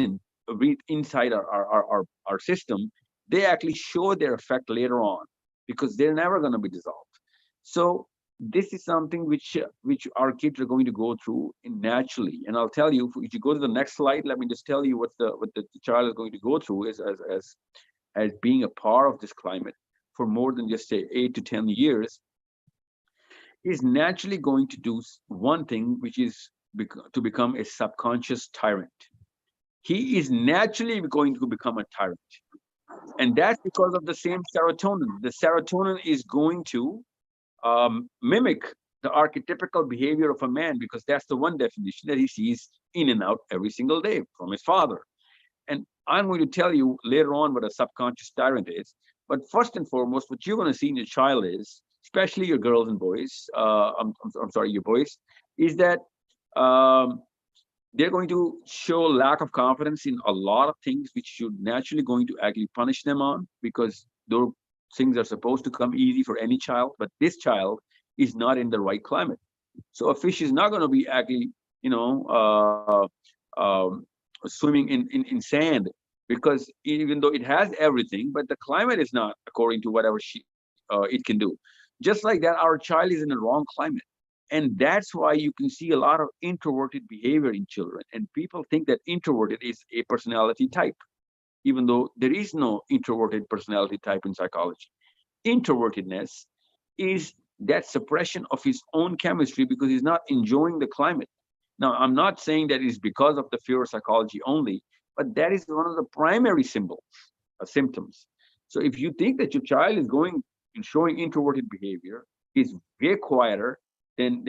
inside our system, they actually show their effect later on because they're never going to be dissolved. So this is something which our kids are going to go through naturally. And I'll tell you, if you go to the next slide, let me just tell you what the child is going to go through as being a part of this climate for more than just say 8 to 10 years. Is naturally going to do one thing, which is to become a subconscious tyrant. He is naturally going to become a tyrant. And that's because of the same serotonin. The serotonin is going to mimic the archetypical behavior of a man, because that's the one definition that he sees in and out every single day from his father. And I'm going to tell you later on what a subconscious tyrant is. But first and foremost, what you're going to see in your child is, especially your girls and boys, I'm sorry, your boys, is that they're going to show lack of confidence in a lot of things, which you're naturally going to actually punish them on, because those things are supposed to come easy for any child, but this child is not in the right climate. So a fish is not going to be actually, swimming in sand, because even though it has everything, but the climate is not according to whatever it can do. Just like that, our child is in the wrong climate. And that's why you can see a lot of introverted behavior in children. And people think that introverted is a personality type, even though there is no introverted personality type in psychology. Introvertedness is that suppression of his own chemistry because he's not enjoying the climate. Now, I'm not saying that it's because of the fear psychology only, but that is one of the primary symbols, symptoms. So if you think that your child is going and showing introverted behavior, is way quieter than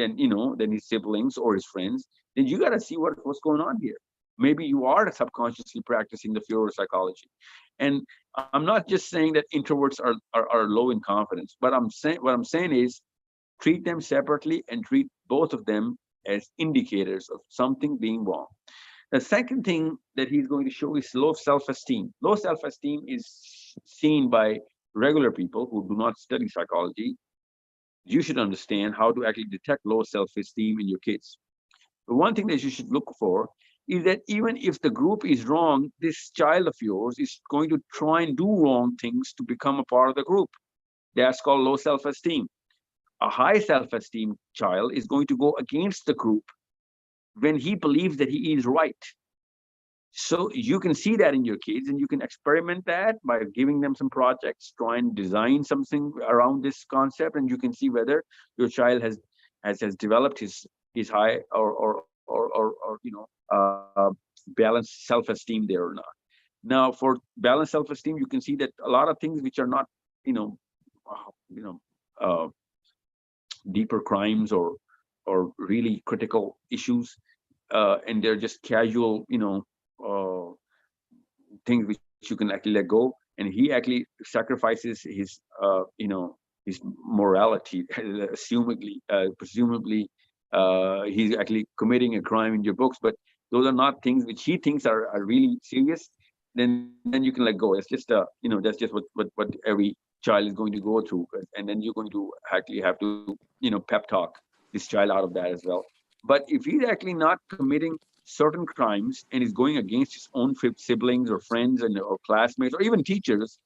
his siblings or his friends, then you got to see what's going on here. Maybe you are subconsciously practicing the fear psychology. And I'm not just saying that introverts are low in confidence, but what I'm saying is treat them separately and treat both of them as indicators of something being wrong. The second thing that he's going to show is low self-esteem. Low self-esteem is seen by regular people who do not study psychology. You should understand how to actually detect low self-esteem in your kids. The one thing that you should look for is that even if the group is wrong, this child of yours is going to try and do wrong things to become a part of the group. That's called low self-esteem. A high self-esteem child is going to go against the group when he believes that he is right. So you can see that in your kids, and you can experiment that by giving them some projects, try and design something around this concept, and you can see whether your child has developed his high or balanced self-esteem there or not. Now, for balanced self-esteem, you can see that a lot of things which are not you know uh, you know uh, deeper crimes or really critical issues, and they're just casual uh, things which you can actually let go, and he actually sacrifices his morality, assumedly presumably he's actually committing a crime in your books, but those are not things which he thinks are really serious. Then you can let go. It's just that's just what every child is going to go through, and then you're going to actually have to pep talk this child out of that as well. But if he's actually not committing certain crimes and is going against his own siblings or friends or classmates or even teachers,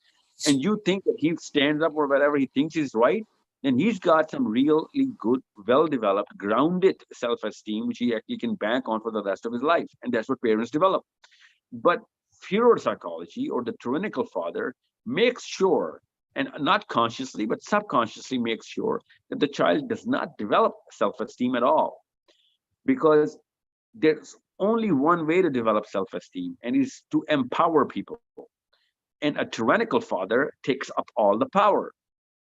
and you think that he stands up for whatever he thinks is right, then he's got some really good, well-developed, grounded self-esteem, which he actually can bank on for the rest of his life. And that's what parents develop. But fear psychology, or the tyrannical father, makes sure, and not consciously, but subconsciously makes sure that the child does not develop self-esteem at all. Because there's only one way to develop self-esteem, and is to empower people. And a tyrannical father takes up all the power.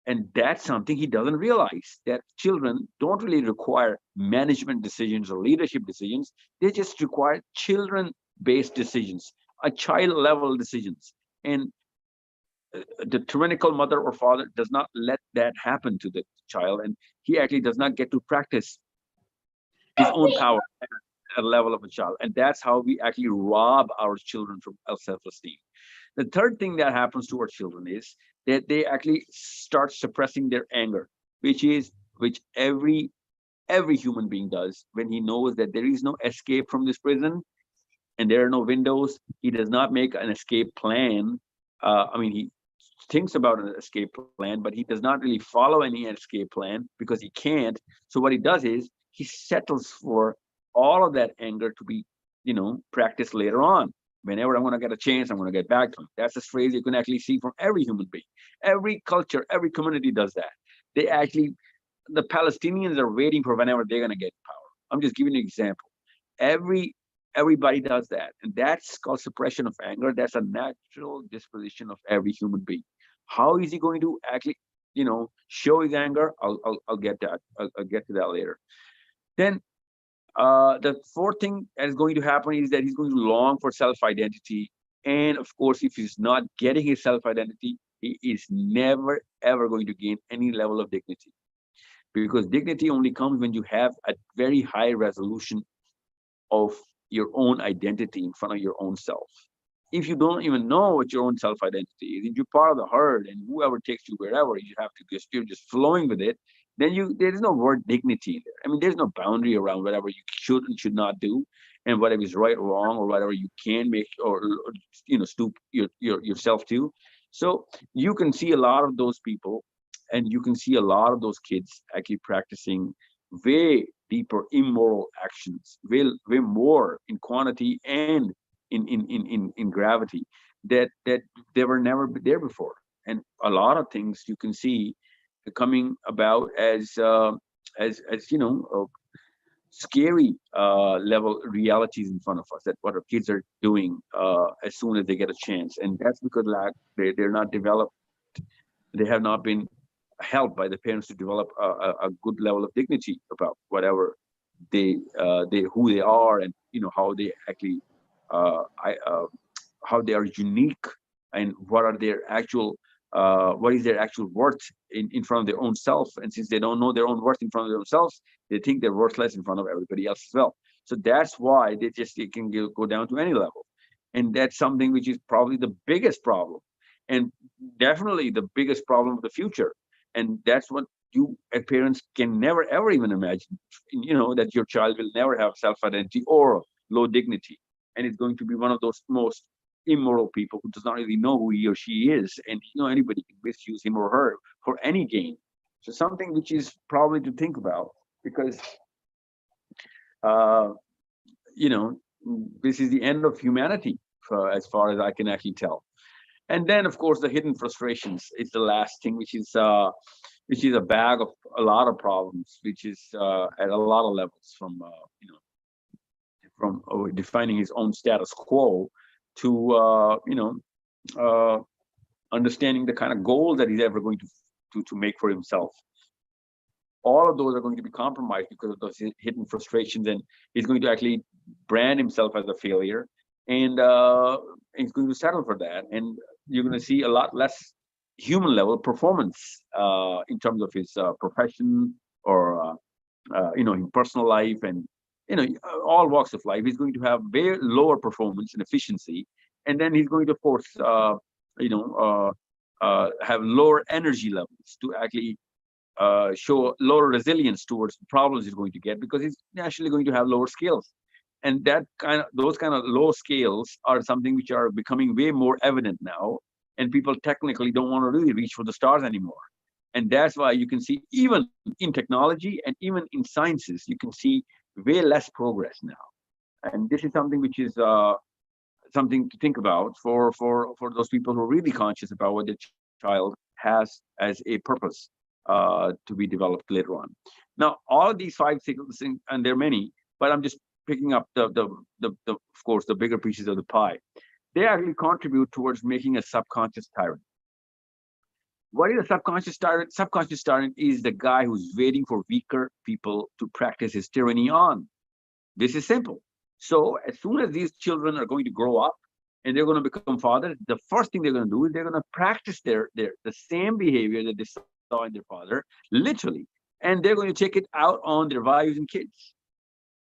And that's something he doesn't realize, that children don't really require management decisions or leadership decisions. They just require children-based decisions, a child-level decisions. And the tyrannical mother or father does not let that happen to the child, and he actually does not get to practice his own power at a level of a child. And that's how we actually rob our children from self-esteem. The third thing that happens to our children is that they actually start suppressing their anger, which every human being does when he knows that there is no escape from this prison and there are no windows. He does not make an escape plan. He thinks about an escape plan, but he does not really follow any escape plan because he can't. So what he does is he settles for all of that anger to be, practiced later on. Whenever I'm going to get a chance, I'm going to get back to him. That's a phrase you can actually see from every human being. Every culture, every community does that. The Palestinians are waiting for whenever they're going to get power. I'm just giving you an example. Everybody does that. And that's called suppression of anger. That's a natural disposition of every human being. How is he going to actually, show his anger? I'll get that. I'll get to that later. Then the fourth thing that is going to happen is that he's going to long for self-identity. And of course, if he's not getting his self-identity, he is never, ever going to gain any level of dignity. Because dignity only comes when you have a very high resolution of your own identity in front of your own self. If you don't even know what your own self-identity is, if you're part of the herd and whoever takes you wherever, you're just flowing with it, then there is no word dignity in there. I mean, there's no boundary around whatever you should and should not do, and whatever is right or wrong, or whatever you can make or stoop yourself to. So you can see a lot of those people, and you can see a lot of those kids actually practicing way deeper immoral actions, way more in quantity and in gravity that they were never there before. And a lot of things you can see coming about as scary level realities in front of us, that what our kids are doing as soon as they get a chance. And that's because they're not developed, they have not been helped by the parents to develop a good level of dignity about whatever they who they are, and how they actually uh, I, uh, how they are unique, and what is their actual worth in front of their own self. And since they don't know their own worth in front of themselves, they think they're worthless in front of everybody else as well. So that's why they can go down to any level. And that's something which is probably the biggest problem, and definitely the biggest problem of the future. And that's what you as parents can never ever even imagine, that your child will never have self-identity or low dignity, and it's going to be one of those most immoral people who does not really know who he or she is, and anybody can misuse him or her for any gain. So something which is probably to think about, because uh, you know this is the end of humanity, as far as I can actually tell. And then, of course, the hidden frustrations is the last thing, which is a bag of a lot of problems, which is at a lot of levels, from defining his own status quo to uh, understanding the kind of goals that he's ever going to make for himself. All of those are going to be compromised because of those hidden frustrations, and he's going to actually brand himself as a failure, and he's going to settle for that. And you're going to see a lot less human level performance in terms of his profession, or in personal life, and all walks of life. He's going to have way lower performance and efficiency, and then he's going to, of course, have lower energy levels to actually show lower resilience towards the problems he's going to get, because he's naturally going to have lower skills. And those kind of low scales are something which are becoming way more evident now, and people technically don't want to really reach for the stars anymore. And that's why you can see, even in technology and even in sciences, you can see way less progress now. And this is something which is something to think about for those people who are really conscious about what their child has as a purpose to be developed later on. Now, all of these five signals, and there are many, but I'm just picking up of course, the bigger pieces of the pie. They actually contribute towards making a subconscious tyrant. What is a subconscious tyrant? Subconscious tyrant is the guy who's waiting for weaker people to practice his tyranny on. This is simple. So as soon as these children are going to grow up and they're going to become fathers, the first thing they're going to do is they're going to practice the same behavior that they saw in their father, literally, and they're going to take it out on their wives and kids.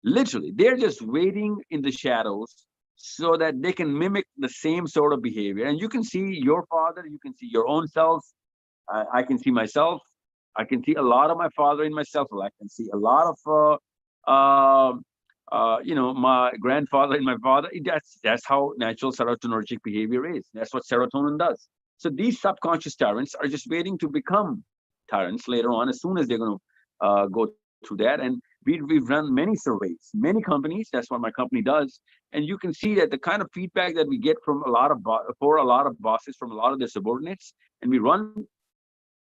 Literally, they're just waiting in the shadows so that they can mimic the same sort of behavior. And you can see your father, you can see your own self. I can see myself. I can see a lot of my father in myself. I can see a lot of my grandfather in my father. That's how natural serotonergic behavior is. That's what serotonin does. So these subconscious tyrants are just waiting to become tyrants later on, as soon as they're going to go through that. And we've run many surveys, many companies. That's what my company does. And you can see that the kind of feedback that we get from a lot of bosses, from a lot of their subordinates, and we run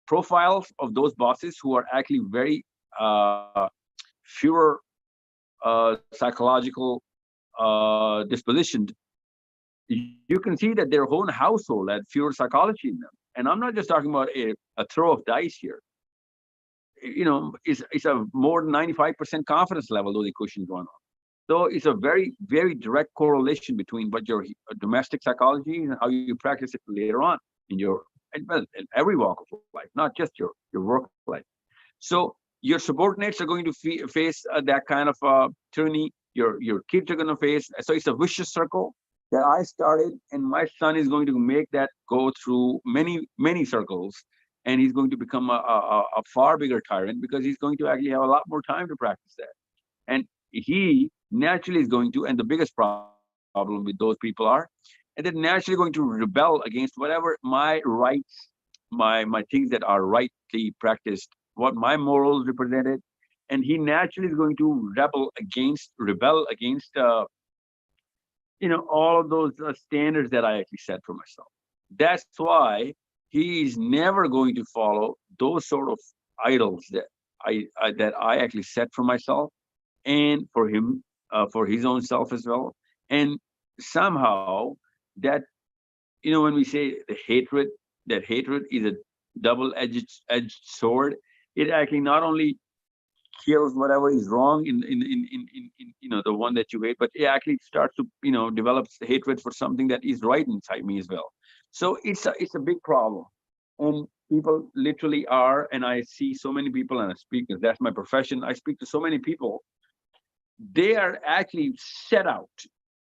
profiles of those bosses who are actually very fewer psychological dispositioned. You can see that their own household had fewer psychology in them. And I'm not just talking about a throw of dice here. It's a more than 95% confidence level those equations run on. So it's a very, very direct correlation between what your domestic psychology and how you practice it later on in in every walk of life, not just your work life. So your subordinates are going to face that kind of tyranny. Your kids are going to face. So it's a vicious circle that I started, and my son is going to make that go through many, many circles and he's going to become a far bigger tyrant because he's going to actually have a lot more time to practice that. And he naturally is going to, and the biggest problem with those people are, and they're naturally going to rebel against whatever my rights, my things that are rightly practiced, what my morals represented, and he naturally is going to rebel against all of those standards that I actually set for myself. That's why he is never going to follow those sort of idols that I actually set for myself and for him, for his own self as well. And somehow that, when we say the hatred, that hatred is a double-edged sword. It actually not only kills whatever is wrong in the one that you hate, but it actually starts to develops hatred for something that is right inside me as well. So it's a big problem, and people literally are, and I see so many people, and I speak, because that's my profession, I speak to so many people. They are actually set out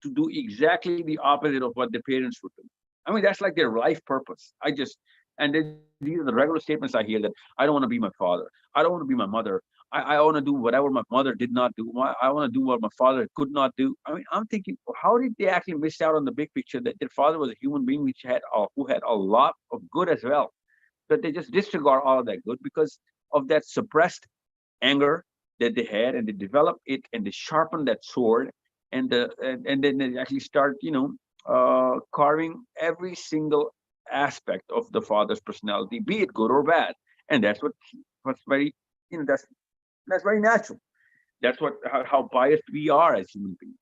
to do exactly the opposite of what their parents would do. I mean, that's like their life purpose. These are the regular statements I hear, that I don't want to be my father. I don't want to be my mother. I want to do whatever my mother did not do. I want to do what my father could not do. I mean, I'm thinking, how did they actually miss out on the big picture, that their father was a human being who had a lot of good as well, that they just disregard all of that good because of that suppressed anger that they had, and they develop it and they sharpen that sword, and then they actually start carving every single aspect of the father's personality, be it good or bad. And what's very that's very natural. That's how biased we are as human beings.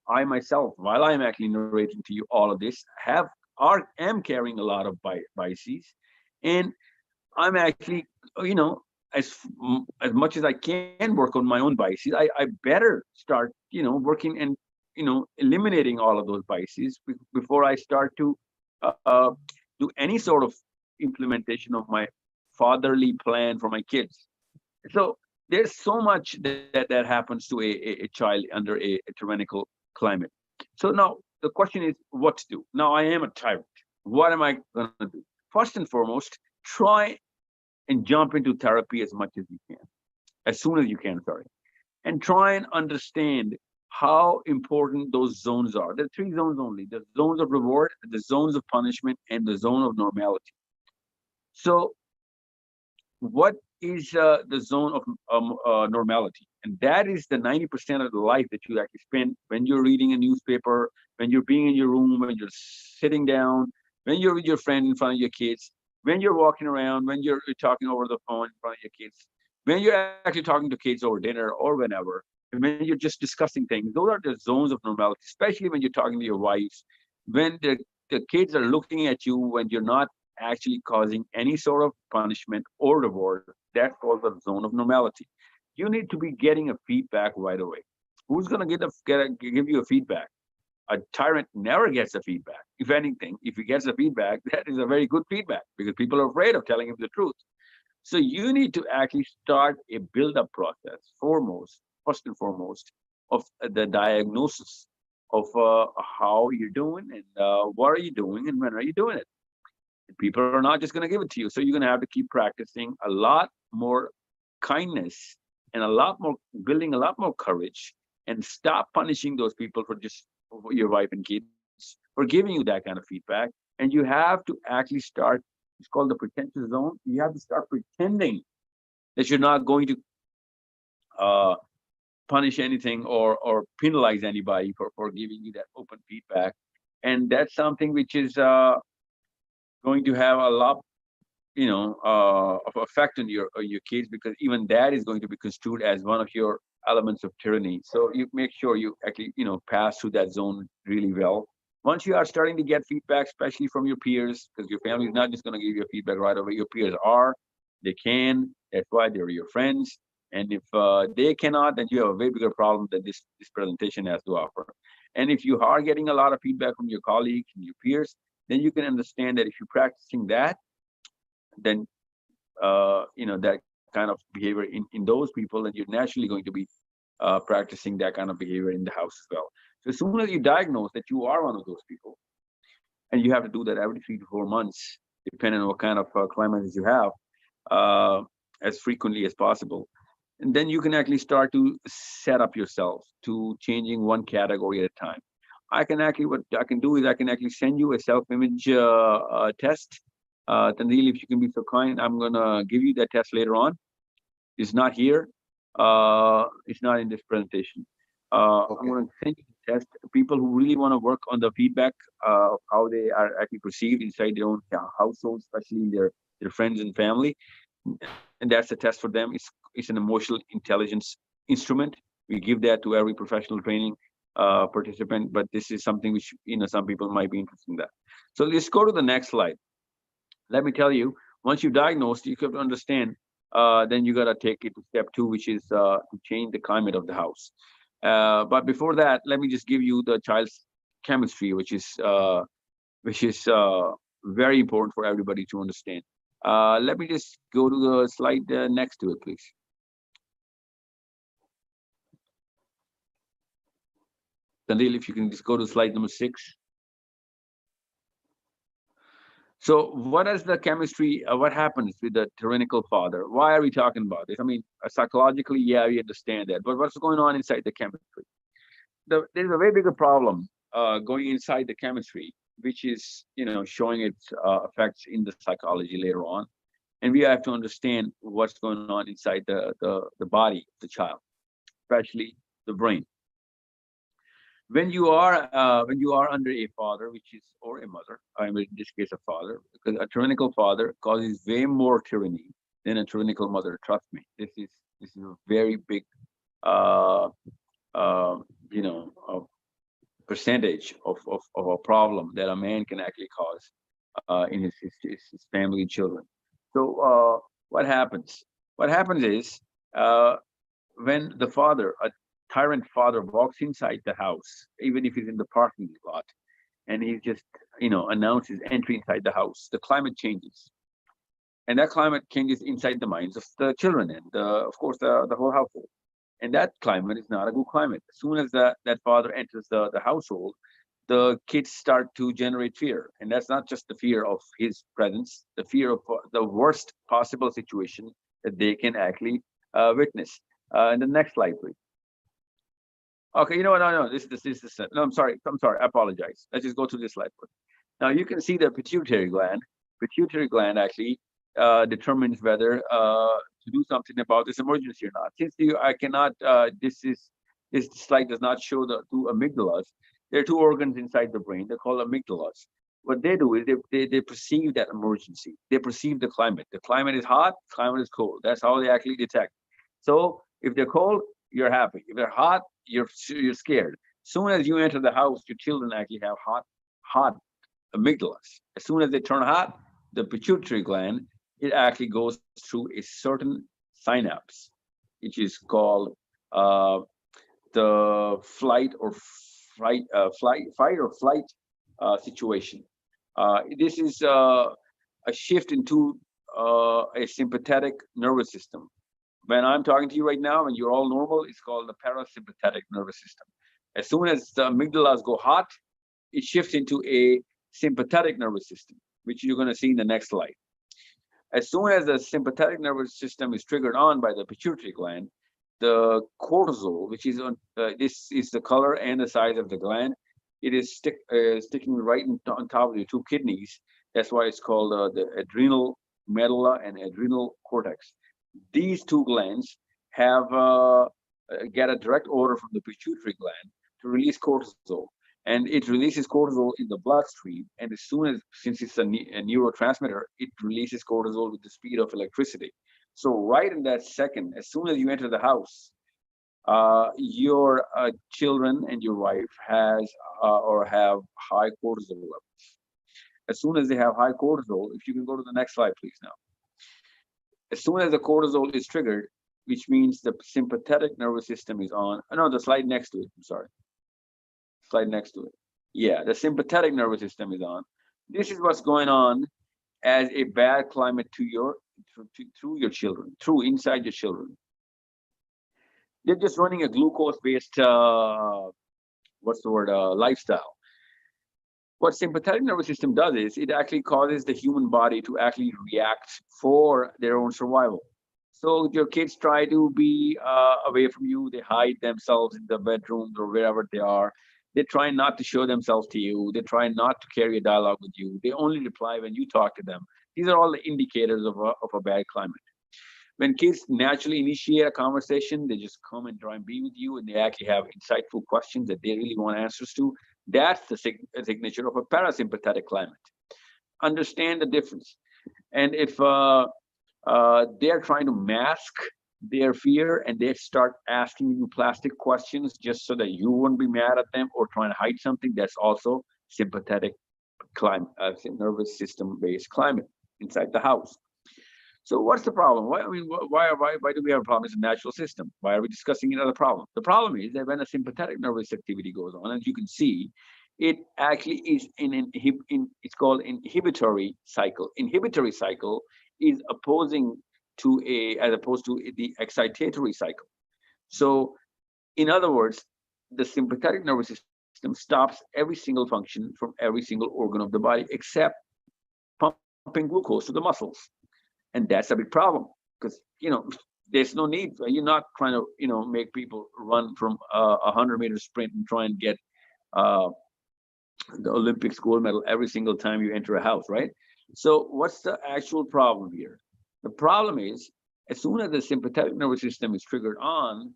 I myself, while I'm actually narrating to you all of this, am carrying a lot of biases, and I'm actually, as as much as I can work on my own biases, I better start, working and eliminating all of those biases before I start to do any sort of implementation of my fatherly plan for my kids. So there's so much that happens to a child under a tyrannical climate. So now the question is what to do. Now I am a tyrant. What am I going to do? First and foremost, try and jump into therapy as much as you can, as soon as you can, sorry, and try and understand how important those zones are. There are three zones only: the zones of reward, the zones of punishment, and the zone of normality. So what is the zone of normality? And that is the 90% of the life that you actually spend when you're reading a newspaper, when you're being in your room, when you're sitting down, when you're with your friend in front of your kids, when you're walking around, when you're talking over the phone in front of your kids, when you're actually talking to kids over dinner or whenever, and when you're just discussing things. Those are the zones of normality, especially when you're talking to your wives, when the kids are looking at you, when you're not actually causing any sort of punishment or reward. That's called the zone of normality. You need to be getting a feedback right away. Who's going to give you a feedback? A tyrant never gets a feedback. If anything, if he gets a feedback, that is a very good feedback, because people are afraid of telling him the truth. So you need to actually start a build-up process, first and foremost, of the diagnosis of how you're doing, and what are you doing, and when are you doing it. People are not just going to give it to you. So you're going to have to keep practicing a lot more kindness, and building a lot more courage, and stop punishing those people for your wife and kids for giving you that kind of feedback. And you have to actually start, it's called the pretentious zone. You have to start pretending that you're not going to punish anything or penalize anybody for giving you that open feedback. And that's something which is going to have a lot, of effect on your kids, because even that is going to be construed as one of your elements of tyranny. So you make sure you actually, pass through that zone really well. Once you are starting to get feedback, especially from your peers, because your family is not just going to give you feedback right away. Your peers they can. That's why they're your friends. And if they cannot, then you have a way bigger problem that this presentation has to offer. And if you are getting a lot of feedback from your colleagues and your peers, then you can understand that if you're practicing that, then that kind of behavior in those people, then you're naturally going to be practicing that kind of behavior in the house as well. So as soon as you diagnose that you are one of those people, and you have to do that every 3 to 4 months, depending on what kind of climate you have, as frequently as possible. And then you can actually start to set up yourself to changing one category at a time. What I can do is I can actually send you a self-image test. Tanzil, if you can be so kind, I'm gonna give you that test later on. It's not here. It's not in this presentation. I'm going to send you the test. People who really want to work on the feedback of how they are actually perceived inside their own household, especially in their friends and family, and that's a test for them. It's an emotional intelligence instrument. We give that to every professional training participant, but this is something which some people might be interested in that. So let's go to the next slide. Let me tell you, once you've diagnosed, you have to understand. Then you got to take it to step 2, which is to change the climate of the house. But before that, let me just give you the child's chemistry, which is very important for everybody to understand. Let me just go to the slide next to it, please. Tanil, if you can just go to slide number 6. So what is the chemistry? What happens with the tyrannical father? Why are we talking about this? I mean, psychologically, yeah, we understand that. But what's going on inside the chemistry? There's a very bigger problem going inside the chemistry, which is, showing its effects in the psychology later on. And we have to understand what's going on inside the body of the child, especially the brain. When you are under a father, or a mother, in this case a father, because a tyrannical father causes way more tyranny than a tyrannical mother. Trust me, this is a very big percentage of a problem that a man can actually cause in his family and children. So what happens? What happens is when the father, a tyrant father, walks inside the house, even if he's in the parking lot, and he just announces entry inside the house, the climate changes, and that climate changes inside the minds of the children and of course the whole household. And that climate is not a good climate. As soon as that father enters the household, the kids start to generate fear, and that's not just the fear of his presence, the fear of the worst possible situation that they can actually witness. And the next slide, please. Okay, you know what? No, this is no. I'm sorry. I apologize. Let's just go to this slide first. Now you can see the pituitary gland. Pituitary gland actually determines whether to do something about this emergency or not. Since I cannot. This slide does not show the 2 amygdalas. There are 2 organs inside the brain. They're called amygdalas. What they do is they perceive that emergency. They perceive the climate. The climate is hot. The climate is cold. That's how they actually detect. So if they're cold, you're happy. If they're hot, you're scared. As soon as you enter the house, your children actually have hot amygdalas. As soon as they turn hot, the pituitary gland, it actually goes through a certain synapse, which is called the fight or flight situation. This is a shift into a sympathetic nervous system. When I'm talking to you right now, when you're all normal, it's called the parasympathetic nervous system. As soon as the amygdalas go hot, it shifts into a sympathetic nervous system, which you're going to see in the next slide. As soon as the sympathetic nervous system is triggered on by the pituitary gland, the cortisol, which is on this is the color and the size of the gland, it is sticking right on top of your 2 kidneys. That's why it's called the adrenal medulla and adrenal cortex. These 2 glands have get a direct order from the pituitary gland to release cortisol, and it releases cortisol in the bloodstream. And as soon as, since it's a neurotransmitter, it releases cortisol with the speed of electricity. So right in that second, as soon as you enter the house, your children and your wife have high cortisol levels. As soon as they have high cortisol, if you can go to the next slide, please now. As soon as the cortisol is triggered, which means the sympathetic nervous system is on. Oh, no, the slide next to it. I'm sorry. Slide next to it. Yeah, the sympathetic nervous system is on. This is what's going on as a bad climate through your children, inside your children. They're just running a glucose-based, lifestyle. What sympathetic nervous system does is it actually causes the human body to actually react for their own survival. So your kids try to be away from you. They hide themselves in the bedrooms or wherever they are. They try not to show themselves to you. They try not to carry a dialogue with you. They only reply when you talk to them. These are all the indicators of a bad climate. When kids naturally initiate a conversation, they just come and try and be with you, and they actually have insightful questions that they really want answers to. That's the signature of a parasympathetic climate. Understand the difference. And if they're trying to mask their fear and they start asking you plastic questions just so that you won't be mad at them or trying to hide something, that's also sympathetic climate, nervous system based climate inside the house. So what's the problem? Why do we have a problem? It's a natural system. Why are we discussing another problem? The problem is that when a sympathetic nervous activity goes on, as you can see, it actually is it's called inhibitory cycle. Inhibitory cycle is opposing to as opposed to the excitatory cycle. So in other words, the sympathetic nervous system stops every single function from every single organ of the body except pumping glucose to the muscles. And that's a big problem because, there's no need. You're not trying to, make people run from a 100-meter sprint and try and get the Olympics gold medal every single time you enter a house, right? So what's the actual problem here? The problem is, as soon as the sympathetic nervous system is triggered on,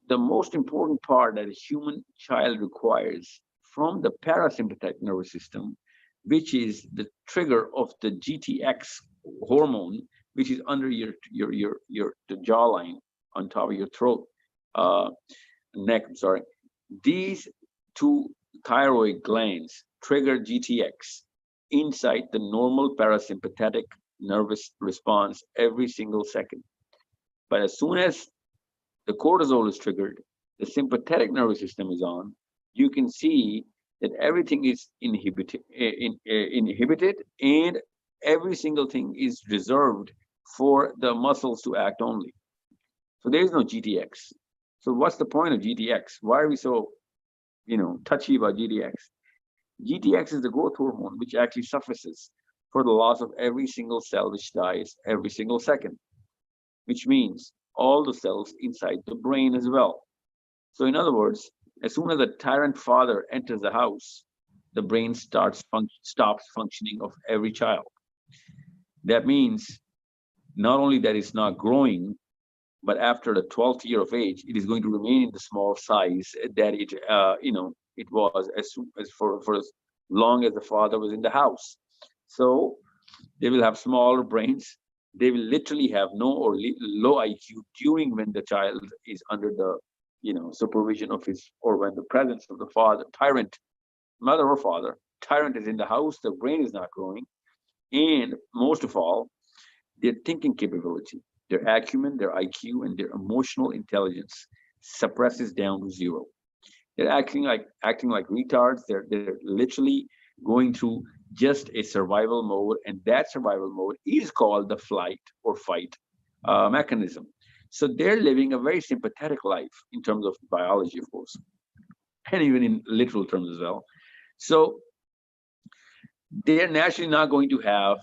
the most important part that a human child requires from the parasympathetic nervous system, which is the trigger of the GTX hormone, which is under the jawline on top of your throat, neck. I'm sorry. These two thyroid glands trigger GTX inside the normal parasympathetic nervous response every single second. But as soon as the cortisol is triggered, the sympathetic nervous system is on, you can see that everything is inhibited and every single thing is reserved for the muscles to act only. So there is no GTX. So what's the point of GTX? Why are we so, touchy about GTX? GTX is the growth hormone which actually suffices for the loss of every single cell which dies every single second, which means all the cells inside the brain as well. So in other words, as soon as a tyrant father enters the house, the brain stops functioning of every child. That means not only that it's not growing, but after the 12th year of age, it is going to remain in the small size that it was for as long as the father was in the house. So they will have smaller brains. They will literally have no or low IQ during when the child is under the supervision of his, or when the presence of the father, tyrant, mother or father, tyrant is in the house, the brain is not growing. And most of all, their thinking capability, their acumen, their IQ, and their emotional intelligence suppresses down to zero. They're acting like retards. They're literally going through just a survival mode, and that survival mode is called the flight or fight mechanism. So they're living a very sympathetic life in terms of biology, of course, and even in literal terms as well. So they're naturally not going to have.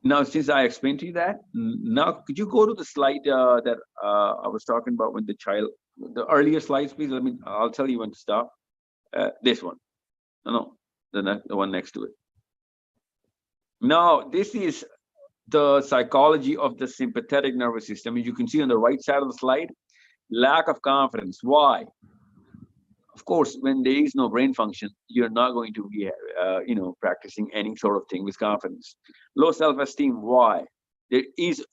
Now, since I explained to you that, now could you go to the slide that I was talking about when the child, the earlier slides, please? I'll tell you when to stop. This one. No, the one next to it. Now, this is the psychology of the sympathetic nervous system. As you can see on the right side of the slide, lack of confidence. Why? Of course, when there is no brain function, you're not going to be, practicing any sort of thing with confidence. Low self-esteem. Why? There is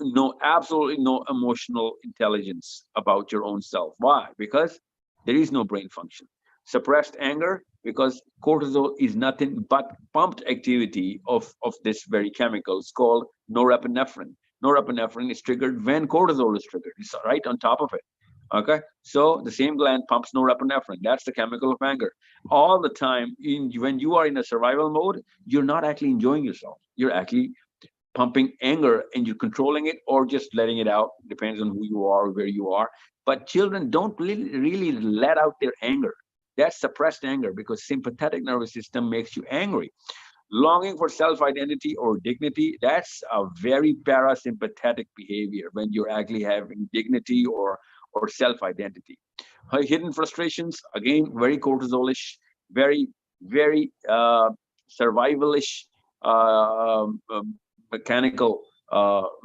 absolutely no emotional intelligence about your own self. Why? Because there is no brain function. Suppressed anger, because cortisol is nothing but pumped activity of this very chemical. It's called norepinephrine. Norepinephrine is triggered when cortisol is triggered. It's right on top of it. Okay, so the same gland pumps norepinephrine. That's the chemical of anger. All the time, when you are in a survival mode, you're not actually enjoying yourself. You're actually pumping anger and you're controlling it or just letting it out. Depends on who you are, where you are. But children don't really let out their anger. That's suppressed anger, because sympathetic nervous system makes you angry. Longing for self-identity or dignity, that's a very parasympathetic behavior when you're actually having dignity or self-identity. Hidden frustrations, again, very cortisolish, very, very survivalish, mechanical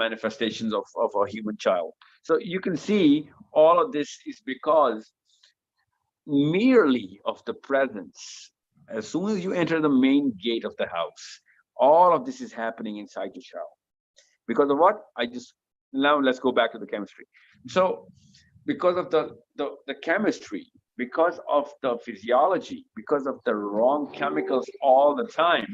manifestations of a human child. So you can see all of this is because merely of the presence. As soon as you enter the main gate of the house, all of this is happening inside your child. Because of what? Now let's go back to the chemistry. So because of the chemistry, because of the physiology, because of the wrong chemicals all the time.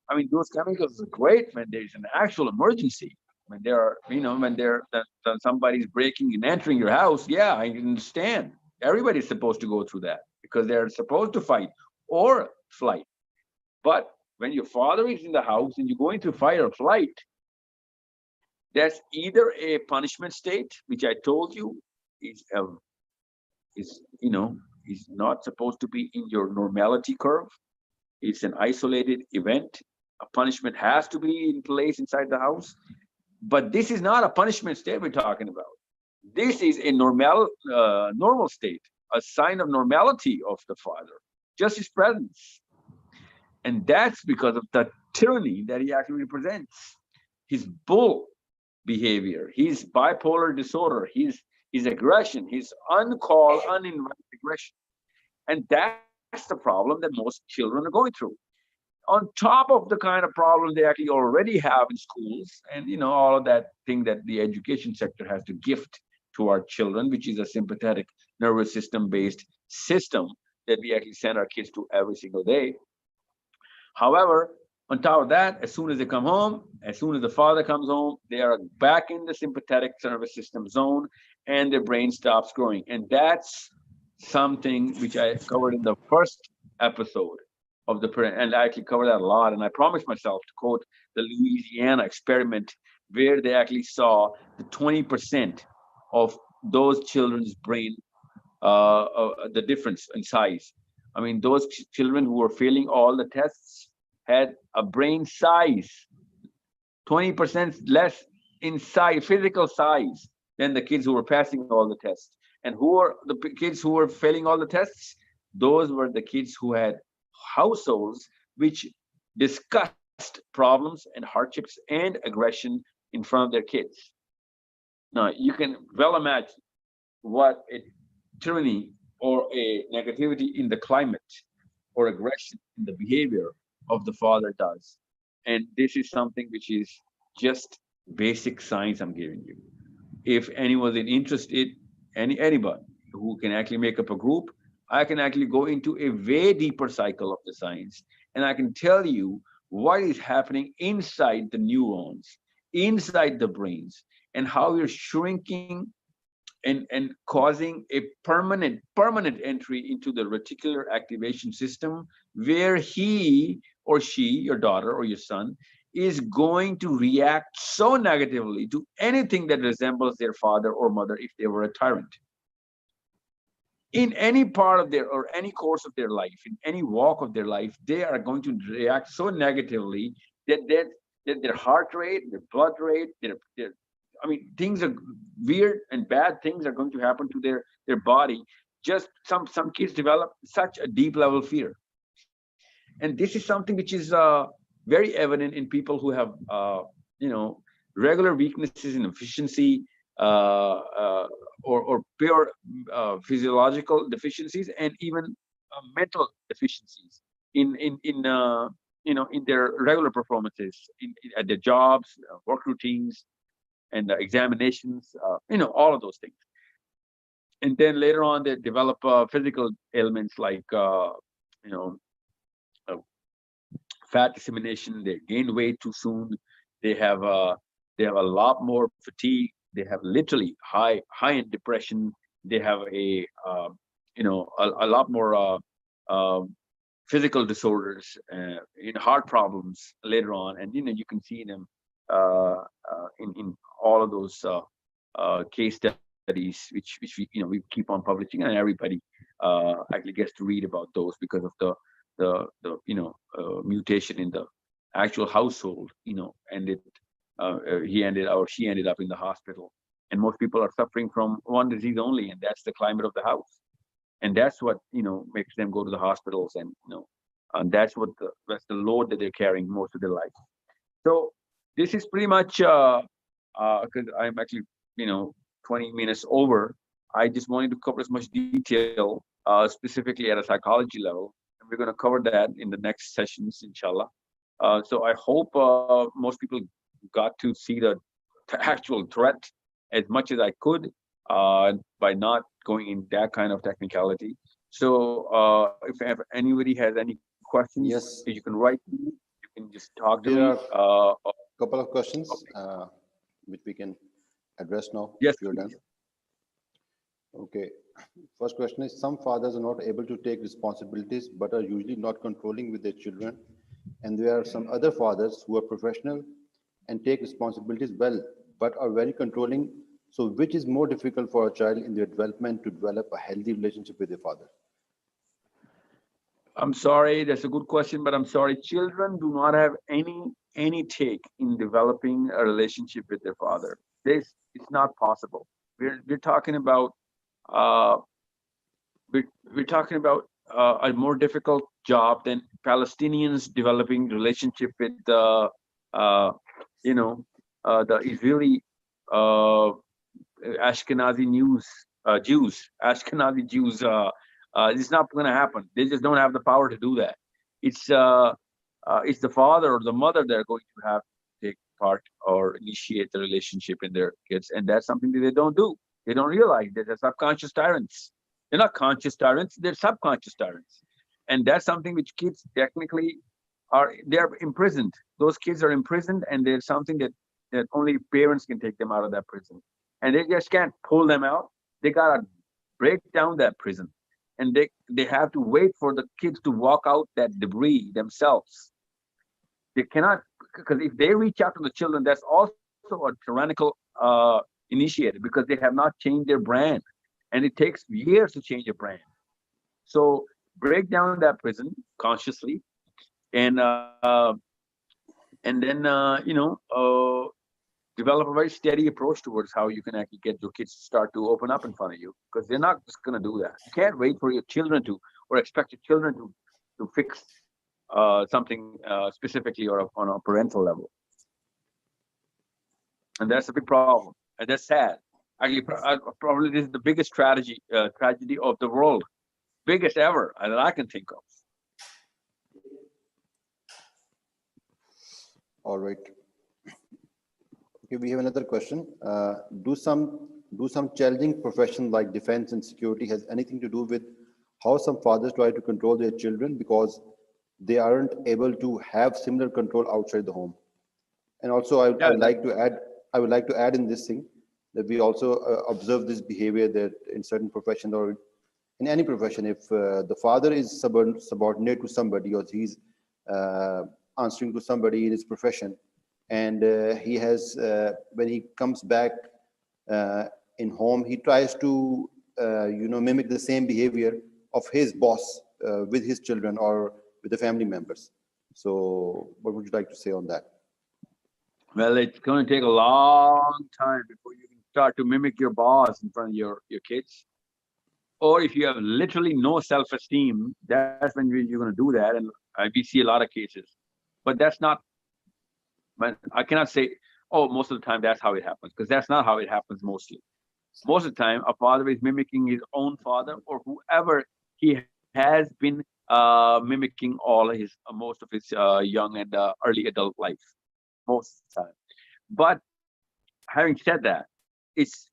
I mean, those chemicals are great when there's an actual emergency. When there are, when somebody's breaking and entering your house, yeah, I understand. Everybody's supposed to go through that because they're supposed to fight or flight. But when your father is in the house and you're going through fight or flight, that's either a punishment state, which I told you is is is not supposed to be in your normality curve. It's an isolated event. A punishment has to be in place inside the house. But this is not a punishment state we're talking about. This is a normal state, a sign of normality of the father, just his presence. And that's because of the tyranny that he actually represents. His bull behavior, his bipolar disorder, his aggression, his uncalled, uninvited aggression. And that's the problem that most children are going through. On top of the kind of problem they actually already have in schools, and all of that thing that the education sector has to gift to our children, which is a sympathetic nervous system based system that we actually send our kids to every single day. However, on top of that, as soon as they come home, as soon as the father comes home, they are back in the sympathetic nervous system zone and their brain stops growing. And that's something which I covered in the first episode of and I actually covered that a lot. And I promised myself to quote the Louisiana experiment, where they actually saw the 20% of those children's brain, the difference in size. I mean, those children who were failing all the tests had a brain size 20% less in size, physical size, than the kids who were passing all the tests. And who were the kids who were failing all the tests? Those were the kids who had households which discussed problems and hardships and aggression in front of their kids. Now, you can well imagine what a tyranny or a negativity in the climate or aggression in the behavior of the father does. And this is something which is just basic science I'm giving you. If anyone is interested, anybody who can actually make up a group, I can actually go into a way deeper cycle of the science, and I can tell you what is happening inside the neurons, inside the brains, and how you're shrinking and causing a permanent entry into the reticular activation system, where he or she, your daughter or your son, is going to react so negatively to anything that resembles their father or mother if they were a tyrant. In any part of their, or any course of their life, in any walk of their life, they are going to react so negatively that their heart rate, their blood rate, I mean, things are weird and bad things are going to happen to their body. Just some kids develop such a deep level fear. And this is something which is very evident in people who have, regular weaknesses in efficiency, or pure physiological deficiencies, and even mental deficiencies in their regular performances, at their jobs, work routines, and examinations, all of those things. And then later on, they develop physical ailments like, fat dissemination. They gain weight too soon. They have a lot more fatigue. They have literally high end depression. They have a lot more physical disorders, in heart problems later on, and you can see them in all of those case studies, which we keep on publishing, and everybody actually gets to read about those because of the mutation in the actual household, and he ended or she ended up in the hospital. And most people are suffering from one disease only, and that's the climate of the house. And that's what makes them go to the hospitals, and that's the load that they're carrying most of their life. So this is pretty much because I'm actually 20 minutes over. I just wanted to cover as much detail, specifically at a psychology level, and we're going to cover that in the next sessions, inshallah. So I hope most people got to see the actual threat as much as I could by not going in that kind of technicality. So if anybody has any questions, Yes. you can write to me. You can just talk to There me. are couple of questions which we can address now. Yes, if you're done. Okay. First question is, some fathers are not able to take responsibilities but are usually not controlling with their children. And there are some other fathers who are professional and take responsibilities well, but are very controlling. So which is more difficult for a child in their development to develop a healthy relationship with their father? I'm sorry, that's a good question, but I'm sorry. Children do not have any take in developing a relationship with their father. It's not possible. We're talking about uh, we're talking about a more difficult job than Palestinians developing relationship with uh, the Israeli Ashkenazi Ashkenazi Jews. It's not going to happen. They just don't have the power to do that. It's the father or the mother that are going to have to take part or initiate the relationship in their kids, and that's something that they don't do. They don't realize that they're subconscious tyrants. They're not conscious tyrants; they're subconscious tyrants, and that's something which kids technically they're imprisoned. Those kids are imprisoned, and there's something that only parents can take them out of that prison, and they just can't pull them out. They gotta break down that prison, and they have to wait for the kids to walk out that debris themselves. They cannot, because if they reach out to the children, that's also a tyrannical initiative, because they have not changed their brand, and it takes years to change a brand. So break down that prison consciously, and then develop a very steady approach towards how you can actually get your kids to start to open up in front of you, because they're not just going to do that. You can't wait for your children to, or expect your children to fix something specifically or on a parental level. And that's a big problem, and that's sad. Actually, probably this is the biggest tragedy of the world, biggest ever that I can think of. All right. Okay, we have another question. Do some challenging professions like defense and security has anything to do with how some fathers try to control their children because they aren't able to have similar control outside the home? And also, I would like to add in this thing that we also observe this behavior that in certain professions or in any profession, if the father is subordinate to somebody, or he's answering to somebody in his profession, and he has when he comes back in home, he tries to mimic the same behavior of his boss with his children or with the family members. So what would you like to say on that? Well, it's going to take a long time before you can start to mimic your boss in front of your kids. Or if you have literally no self-esteem, that's when you're going to do that. And we see a lot of cases. But that's not, I cannot say, oh, most of the time that's how it happens, because that's not how it happens mostly. Most of the time, a father is mimicking his own father or whoever he has been mimicking most of his young and early adult life, most of the time. But having said that, it's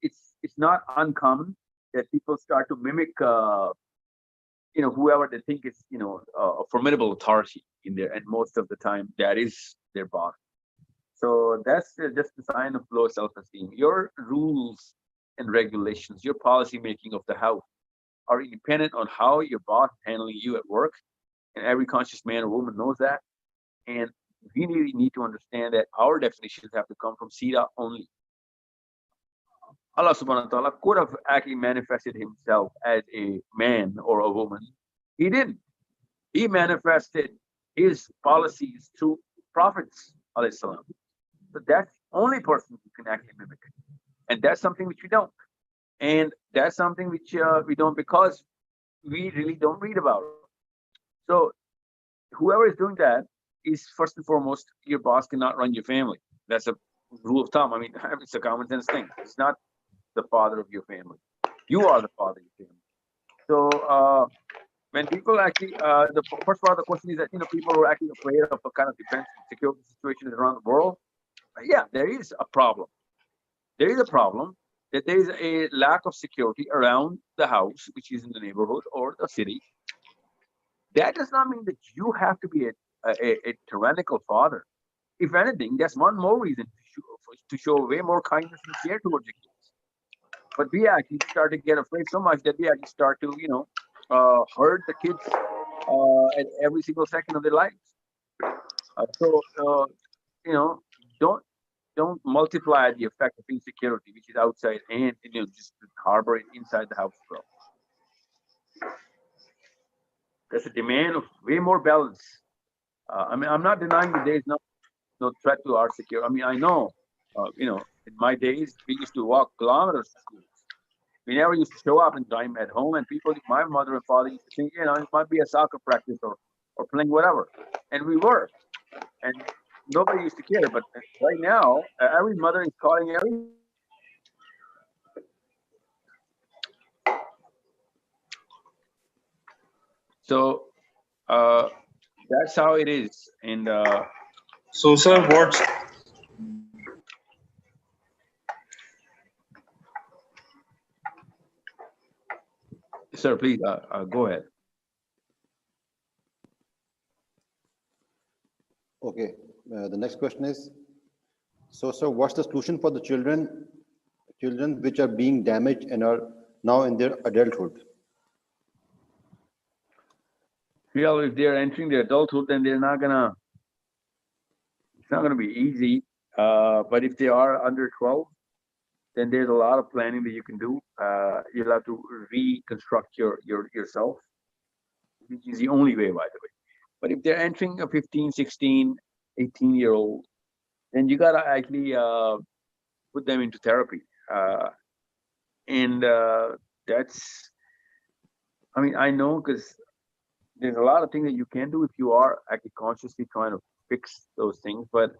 not uncommon that people start to mimic whoever they think is a formidable authority in there, and most of the time that is their boss. So that's just a sign of low self-esteem. Your rules and regulations, your policy making of the house are independent on how your boss is handling you at work, and every conscious man or woman knows that. And we really need to understand that our definitions have to come from Sita only. Allah subhanahu wa ta'ala could have actually manifested himself as a man or a woman. He didn't. He manifested his policies through prophets, alayhi salam. So that's the only person who can actually mimic it. And that's something which we don't. And that's something which we don't because we really don't read about it. So whoever is doing that is first and foremost, your boss cannot run your family. That's a rule of thumb. I mean, it's a common sense thing. It's not the father of your family. You are the father of your family. So when people actually, the first part of the question is that, people are actually afraid of the kind of defense and security situations around the world. Yeah, there is a problem. There is a problem that there is a lack of security around the house, which is in the neighborhood or the city. That does not mean that you have to be a tyrannical father. If anything, that's one more reason to show way more kindness and care towards your kids. But we actually start to get afraid so much that we actually start to, hurt the kids at every single second of their lives. So, don't multiply the effect of insecurity, which is outside, and just harbor it inside the house as well. There's a demand of way more balance. I mean, I'm not denying that there is no threat to our security. I mean, I know, in my days, we used to walk kilometers to school. We never used to show up in time at home, and people, my mother and father used to think, it might be a soccer practice or playing whatever, and we were, and nobody used to care. But right now, every mother is calling every. So that's how it is, and So, sir, what's sir, please go ahead. Okay, the next question is, so what's the solution for the children which are being damaged and are now in their adulthood? Well, if they're entering their adulthood, then it's not gonna be easy. But if they are under 12, then there's a lot of planning that you can do. You'll have to reconstruct yourself, which is the only way, by the way. But if they're entering a 15, 16, 18-year-old, then you gotta actually put them into therapy. And that's, I mean, I know, because there's a lot of things that you can do if you are actually consciously trying to fix those things. But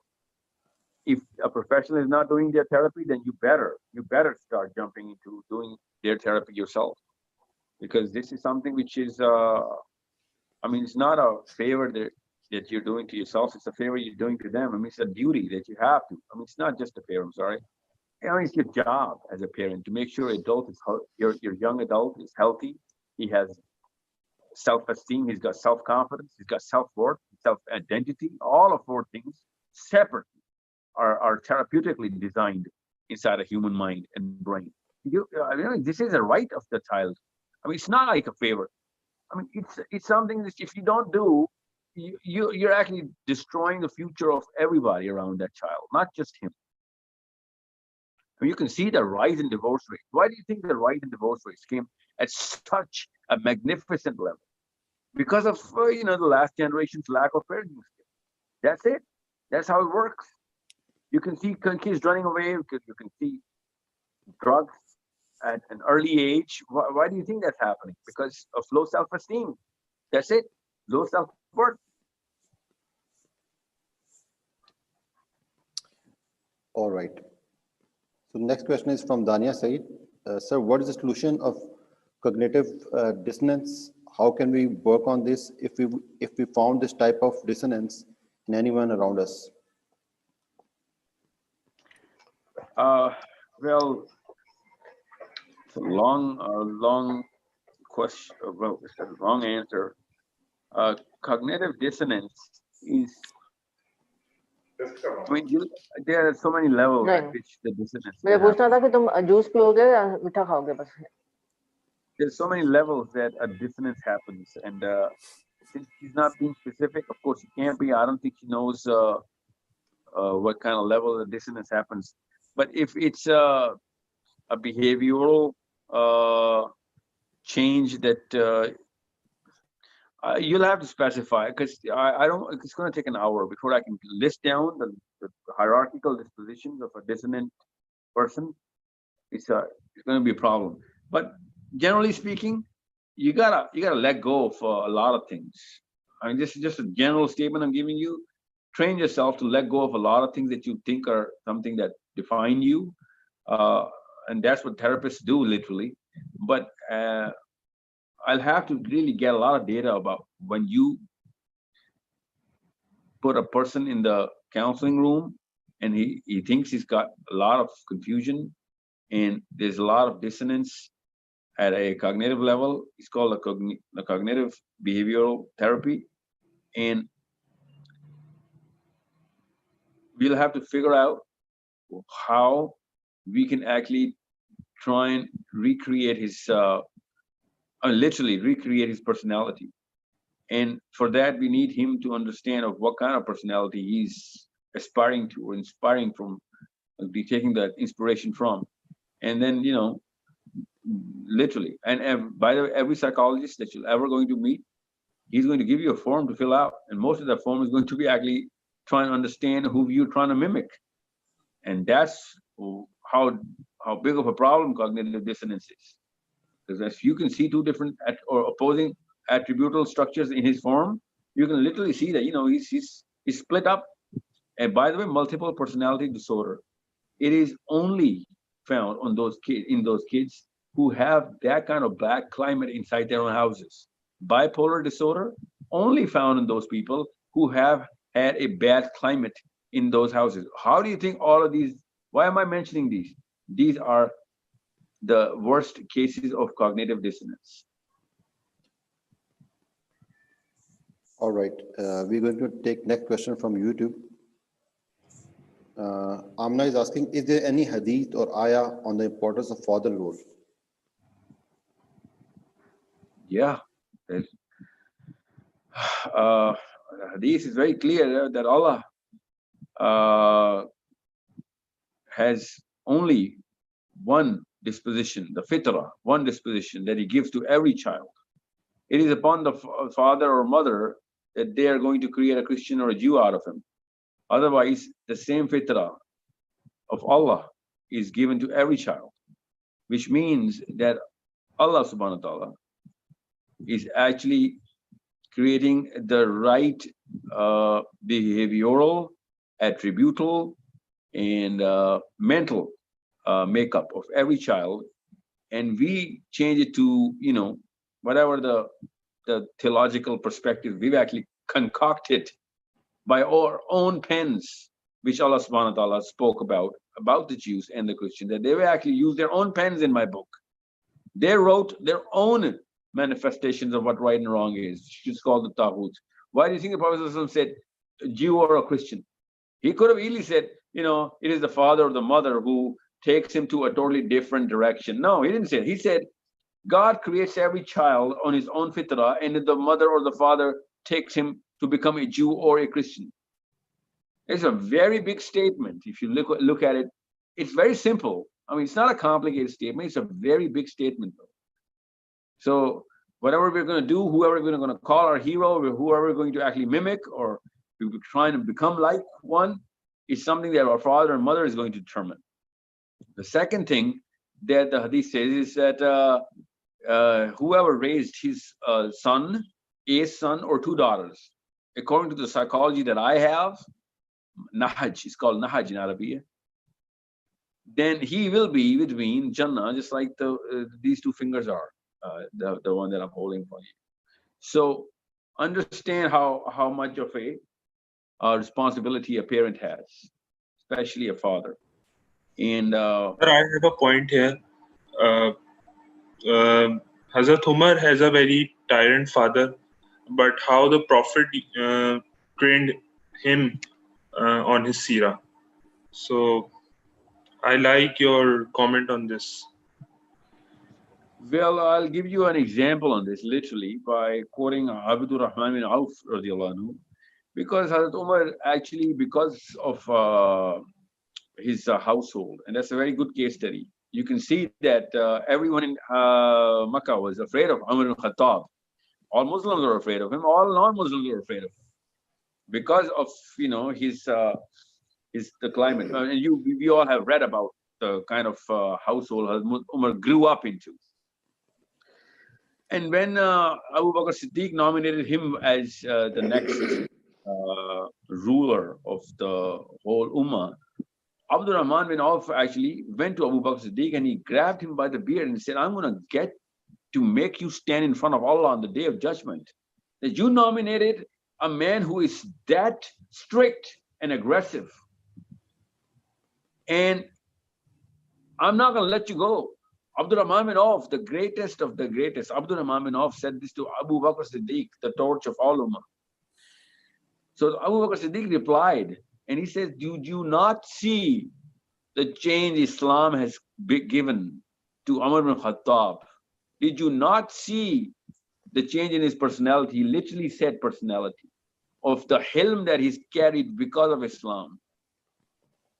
if a professional is not doing their therapy, then you better start jumping into doing their therapy yourself, because this is something which is, I mean, it's not a favor that you're doing to yourself. It's a favor you're doing to them. I mean, it's a duty that you have to. I mean, it's not just a favor. I'm sorry. I mean, it's your job as a parent to make sure your young adult is healthy. He has self-esteem. He's got self-confidence. He's got self-worth, self-identity. All of four things separately are therapeutically designed inside a human mind and brain. I mean, this is a right of the child. I mean, it's not like a favor. I mean, it's something that if you don't do, you're actually destroying the future of everybody around that child, not just him. I mean, you can see the rise in divorce rates. Why do you think the rise in divorce rates came at such a magnificent level? Because of the last generation's lack of parenting skills. That's it. That's how it works. You can see kids running away because you can see drugs at an early age. Why do you think that's happening? Because of low self-esteem. That's it. Low self-worth. All right. So the next question is from Dania Said. Sir, what is the solution of cognitive dissonance? How can we work on this if we found this type of dissonance in anyone around us? Well, it's a long question. Well, it's a long answer. Cognitive dissonance is, I mean, there are so many levels at which the dissonance. मैं पूछना था कि तुम juice पियोगे या मीठा खाओगे बस. There's so many levels that a dissonance happens, and since she's not being specific, of course, she can't be. I don't think she knows what kind of level of dissonance happens. But if it's a a behavioral change that you'll have to specify, because I don't. It's going to take an hour before I can list down the hierarchical dispositions of a dissonant person. It's going to be a problem. But generally speaking, you gotta let go of a lot of things. I mean, this is just a general statement I'm giving you. Train yourself to let go of a lot of things that you think are something that define you, and that's what therapists do, literally. But I'll have to really get a lot of data about when you put a person in the counseling room and he thinks he's got a lot of confusion and there's a lot of dissonance at a cognitive level. It's called a cognitive behavioral therapy. And we'll have to figure out how we can actually try and recreate his literally recreate his personality. And for that, we need him to understand of what kind of personality he's aspiring to or inspiring from, be taking that inspiration from. And then, literally, and by the way, every psychologist that you're ever going to meet, he's going to give you a form to fill out. And most of that form is going to be actually trying to understand who you're trying to mimic. And that's how big of a problem cognitive dissonance is. Because if you can see two different or opposing attributable structures in his form, you can literally see that he's split up. And by the way, multiple personality disorder, it is only found on those kids who have that kind of bad climate inside their own houses. Bipolar disorder only found in those people who have had a bad climate in those houses. How do you think all of these? Why am I mentioning these? These are the worst cases of cognitive dissonance. All right, we're going to take next question from YouTube. Amna is asking, is there any hadith or ayah on the importance of father role? Yeah. Hadith is very clear that Allah has only one disposition, the fitrah, one disposition that he gives to every child. It is upon the father or mother that they are going to create a Christian or a Jew out of him. Otherwise, the same fitrah of Allah is given to every child, which means that Allah subhanahu wa ta'ala is actually creating the right behavioral, attributable, and mental makeup of every child, and we change it to whatever the theological perspective we've actually concocted by our own pens, which Allah subhanahu wa ta'ala spoke about the Jews and the Christians, that they will actually use their own pens in my book. They wrote their own manifestations of what right and wrong is. It's called the Taghut. Why do you think the Prophet said a Jew or a Christian? He could have easily said, it is the father or the mother who takes him to a totally different direction. No, he didn't say it. He said, God creates every child on his own fitrah, and the mother or the father takes him to become a Jew or a Christian. It's a very big statement. If you look at it, it's very simple. I mean, it's not a complicated statement. It's a very big statement, though. So whatever we're going to do, whoever we're going to call our hero, or whoever we're going to actually mimic, or we're trying to become like one, is something that our father and mother is going to determine. The second thing that the hadith says is that whoever raised his son, a son or two daughters, according to the psychology that I have, Nahaj, it's called Nahaj in Arabic, then he will be between Jannah, just like these two fingers are, the one that I'm holding for you. So understand how much of a responsibility a parent has, especially a father. And I have a point here. Hazrat Umar has a very tyrant father, but how the Prophet trained him on his seerah. So I like your comment on this. well, I'll give you an example on this, literally, by quoting Abdur Rahman bin Auf radiallahu anhu, because Hazrat Umar actually, because of his household, and that's a very good case study. you can see that everyone in Makkah was afraid of Umar ibn Khattab. All Muslims are afraid of him. All non-Muslims are afraid of him because of the climate. And we all have read about the kind of household Umar grew up into. And when Abu Bakr Siddiq nominated him as the next ruler of the whole Ummah, Abdul Rahman bin Auf actually went to Abu Bakr Siddiq and he grabbed him by the beard and said, I'm going to get to make you stand in front of Allah on the day of judgment. That you nominated a man who is that strict and aggressive. And I'm not going to let you go. Abdul Rahman bin Auf, the greatest of the greatest, Abdul Rahman bin Auf said this to Abu Bakr Siddiq, the torch of all Ummah. So Abu Bakr Siddiq replied, and he says, do you not see the change Islam has given to Umar ibn Khattab? Did you not see the change in his personality? He literally said personality, of the hilm that he's carried because of Islam.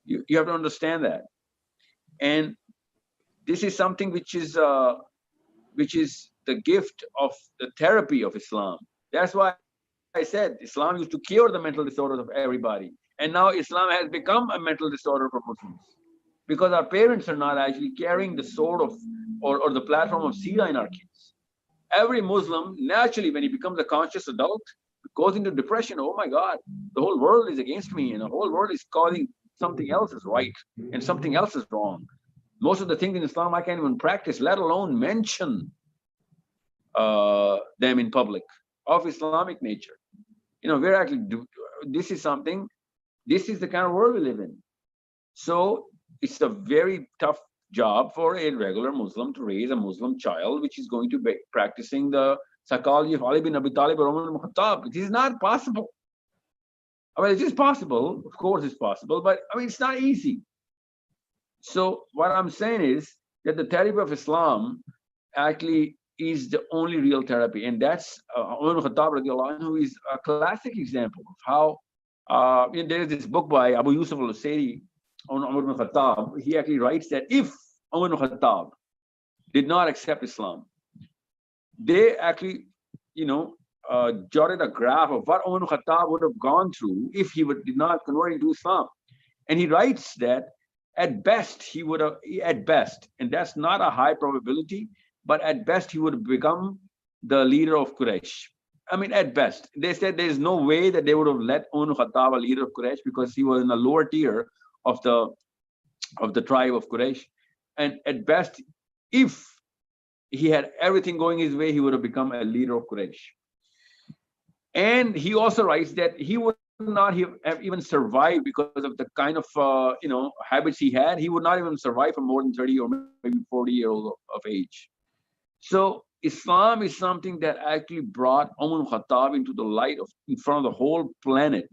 You have to understand that. And this is something which is the gift of the therapy of Islam. That's why I said Islam used to cure the mental disorders of everybody. And now Islam has become a mental disorder for Muslims. Because our parents are not actually carrying the sword of or the platform of Sira in our kids. Every Muslim, naturally, when he becomes a conscious adult, goes into depression. Oh my God, the whole world is against me, and the whole world is calling something else is right and something else is wrong. Most of the things in Islam I can't even practice, let alone mention them in public of Islamic nature. We're actually this is the kind of world we live in. So it's a very tough job for a regular Muslim to raise a Muslim child, which is going to be practicing the psychology of Ali bin Abi Talib or Umar ibn Khattab. It is not possible. I mean, it is possible, of course it's possible, but I mean, it's not easy. So what I'm saying is that the therapy of Islam actually is the only real therapy. And that's Umar ibn Khattab radiallahu anhu is a classic example of how there is this book by Abu Yusuf al-Usayri on Umar ibn Khattab. He actually writes that if Umar ibn Khattab did not accept Islam, they actually, jotted a graph of what Umar ibn Khattab would have gone through if he did not convert into Islam. And he writes that at best, he would have, and that's not a high probability, but at best, he would have become the leader of Quraysh. I mean, at best. They said there's no way that they would have let Umar ibn Khattab a leader of Quraysh because he was in the lower tier of the tribe of Quraysh. And at best, if he had everything going his way, he would have become a leader of Quraysh. And he also writes that he would not have even survived because of the kind of habits he had. He would not even survive for more than 30 or maybe 40 years of age. So Islam is something that actually brought Umar ibn Khattab into the light in front of the whole planet.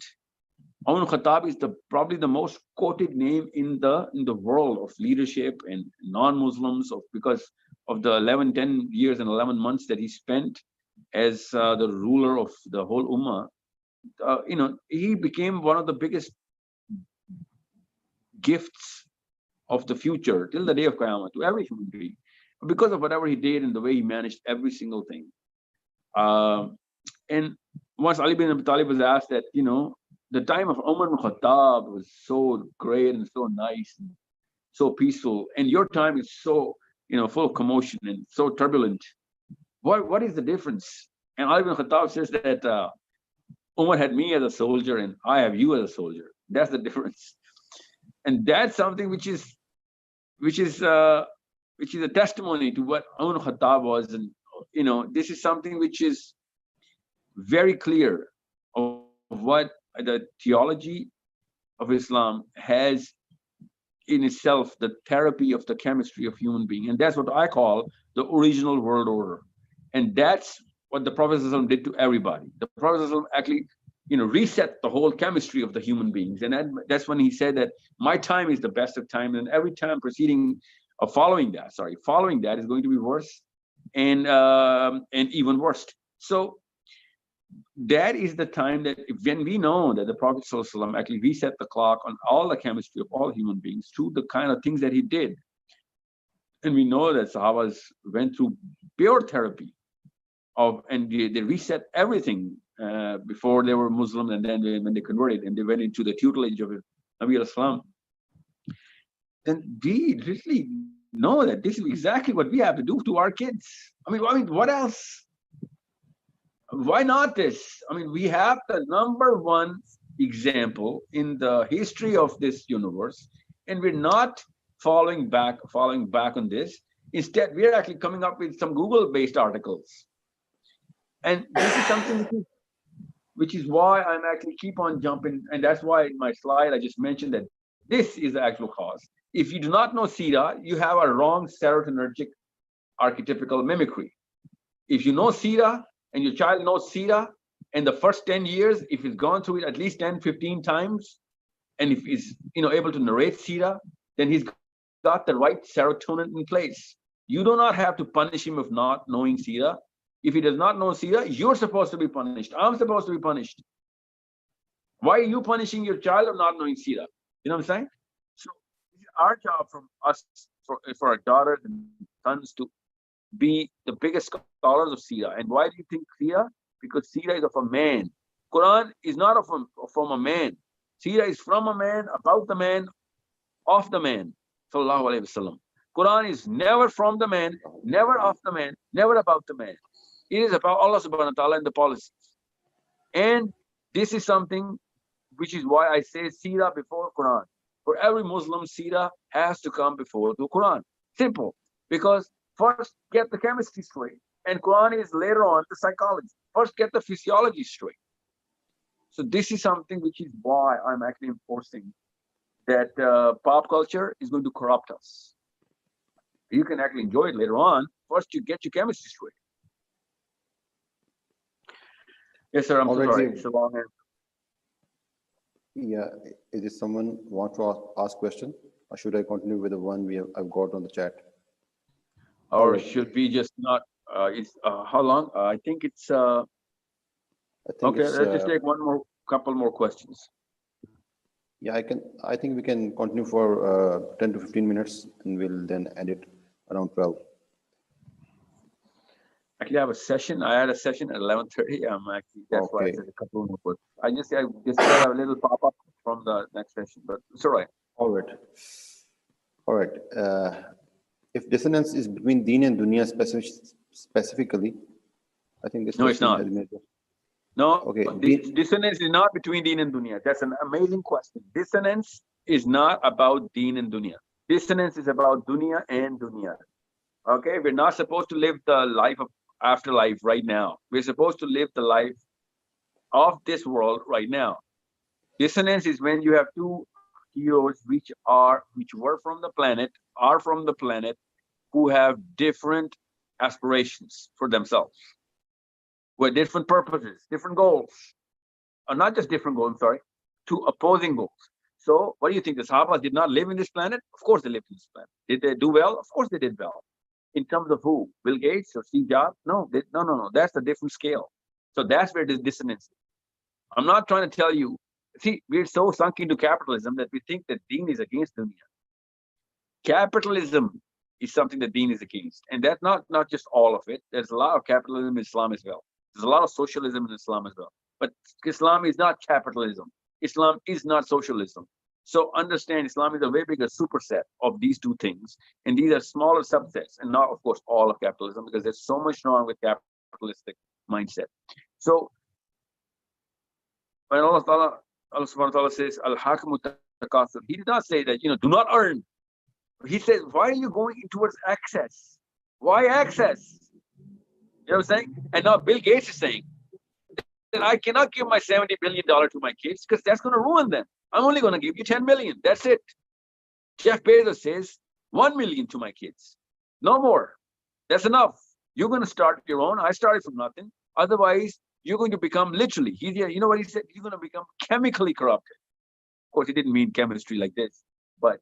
Umar ibn Khattab is probably the most quoted name in the world of leadership and non-Muslims because of the 10 years and 11 months that he spent as the ruler of the whole Ummah. He became one of the biggest gifts of the future till the day of Qiyamah to every human being because of whatever he did and the way he managed every single thing. And once Ali bin Abi Talib was asked that, the time of Umar ibn Khattab was so great and so nice and so peaceful, and your time is so, full of commotion and so turbulent. What is the difference? And Ali bin Khattab says that Umar had me as a soldier and I have you as a soldier. That's the difference. And that's something which is a testimony to what Umar ibn Khattab was. And this is something which is very clear of what the theology of Islam has in itself, the therapy of the chemistry of human being. And that's what I call the original world order. And that's what the Prophet ﷺ did to everybody. The Prophet ﷺ actually, reset the whole chemistry of the human beings. And that's when he said that my time is the best of time, and every time following that is going to be worse and even worse. So that is the time that when we know that the Prophet ﷺ actually reset the clock on all the chemistry of all human beings through the kind of things that he did. And we know that Sahabas went through pure therapy and they reset everything before they were Muslim, and then when they converted and they went into the tutelage of Nabi al-Islam. Then we really know that this is exactly what we have to do to our kids. I mean, what else? Why not this? I mean, we have the #1 example in the history of this universe, and we're not falling back on this. Instead, we're actually coming up with some Google-based articles. And this is something which is why I'm actually keep on jumping. And that's why in my slide, I just mentioned that this is the actual cause. If you do not know SIDA, you have a wrong serotonergic archetypical mimicry. If you know SIDA and your child knows SIDA, and the first 10 years, if he's gone through it at least 10, 15 times, and if he's able to narrate SIDA, then he's got the right serotonin in place. You do not have to punish him of not knowing SIDA. If he does not know SIDA, you're supposed to be punished. I'm supposed to be punished. Why are you punishing your child of not knowing SIDA? You know what I'm saying? So it's our job from us, for our daughters and sons, to be the biggest scholars of SIDA. And why do you think SIDA? Because SIDA is of a man. Quran is not from a man. SIDA is from a man, about the man, of the man. Sallallahu Alaihi Wasallam. Quran is never from the man, never of the man, never about the man. It is about Allah subhanahu wa ta'ala and the policies. And this is something which is why I say SIDA before Quran. For every Muslim, SIDA has to come before the Quran. Simple. Because first get the chemistry straight. And Quran is later on the psychology. First get the physiology straight. So this is something which is why I'm actually enforcing that pop culture is going to corrupt us. You can actually enjoy it later on. First you get your chemistry straight. Yes, sir. I'm sorry. It's a long answer. Yeah. Is there someone want to ask question, or should I continue with the one I've got on the chat? Or should we just not? It's how long? I think it's. Okay, let's just take couple more questions. Yeah, I think we can continue for 10 to 15 minutes, and we'll then end it around 12. Actually, I have a session. I had a session at 11:30. That's why I said a couple more questions. I just got a little pop up from the next session, but it's all right. All right. If dissonance is between Deen and Dunya specifically, I think this. No, it's not. No. Okay. Dissonance is not between Deen and Dunya. That's an amazing question. Dissonance is not about Deen and Dunya. Dissonance is about Dunya and Dunya. Okay, we're not supposed to live the life of afterlife right now. We're supposed to live the life of this world right now. Dissonance is when you have two heroes which were from the planet, are from the planet, who have different aspirations for themselves, with different purposes, different goals, or not just different goals, two opposing goals. So what do you think? The Sahabas did not live in this planet? Of course they lived in this planet. Did they do well? Of course they did well. In terms of who? Bill Gates or Steve Jobs? No. That's a different scale. So that's where this dissonance is. I'm not trying to tell you. See, we're so sunk into capitalism that we think that Deen is against dunya. Capitalism is something that Deen is against. And that's not just all of it. There's a lot of capitalism in Islam as well. There's a lot of socialism in Islam as well. But Islam is not capitalism. Islam is not socialism. So understand, Islam is a way bigger superset of these two things. And these are smaller subsets, and not, of course, all of capitalism, because there's so much wrong with capitalistic mindset. So when Allah subhanahu wa ta'ala says, Al-Hakimu Takasur, he did not say that, do not earn. He says, why are you going towards access? Why access? You know what I'm saying? And now Bill Gates is saying that I cannot give my $70 billion to my kids because that's going to ruin them. I'm only going to give you 10 million. That's it. Jeff Bezos says 1 million to my kids. No more. That's enough. You're going to start your own. I started from nothing. Otherwise, you're going to become literally, you know what he said? You're going to become chemically corrupted. Of course, he didn't mean chemistry like this, but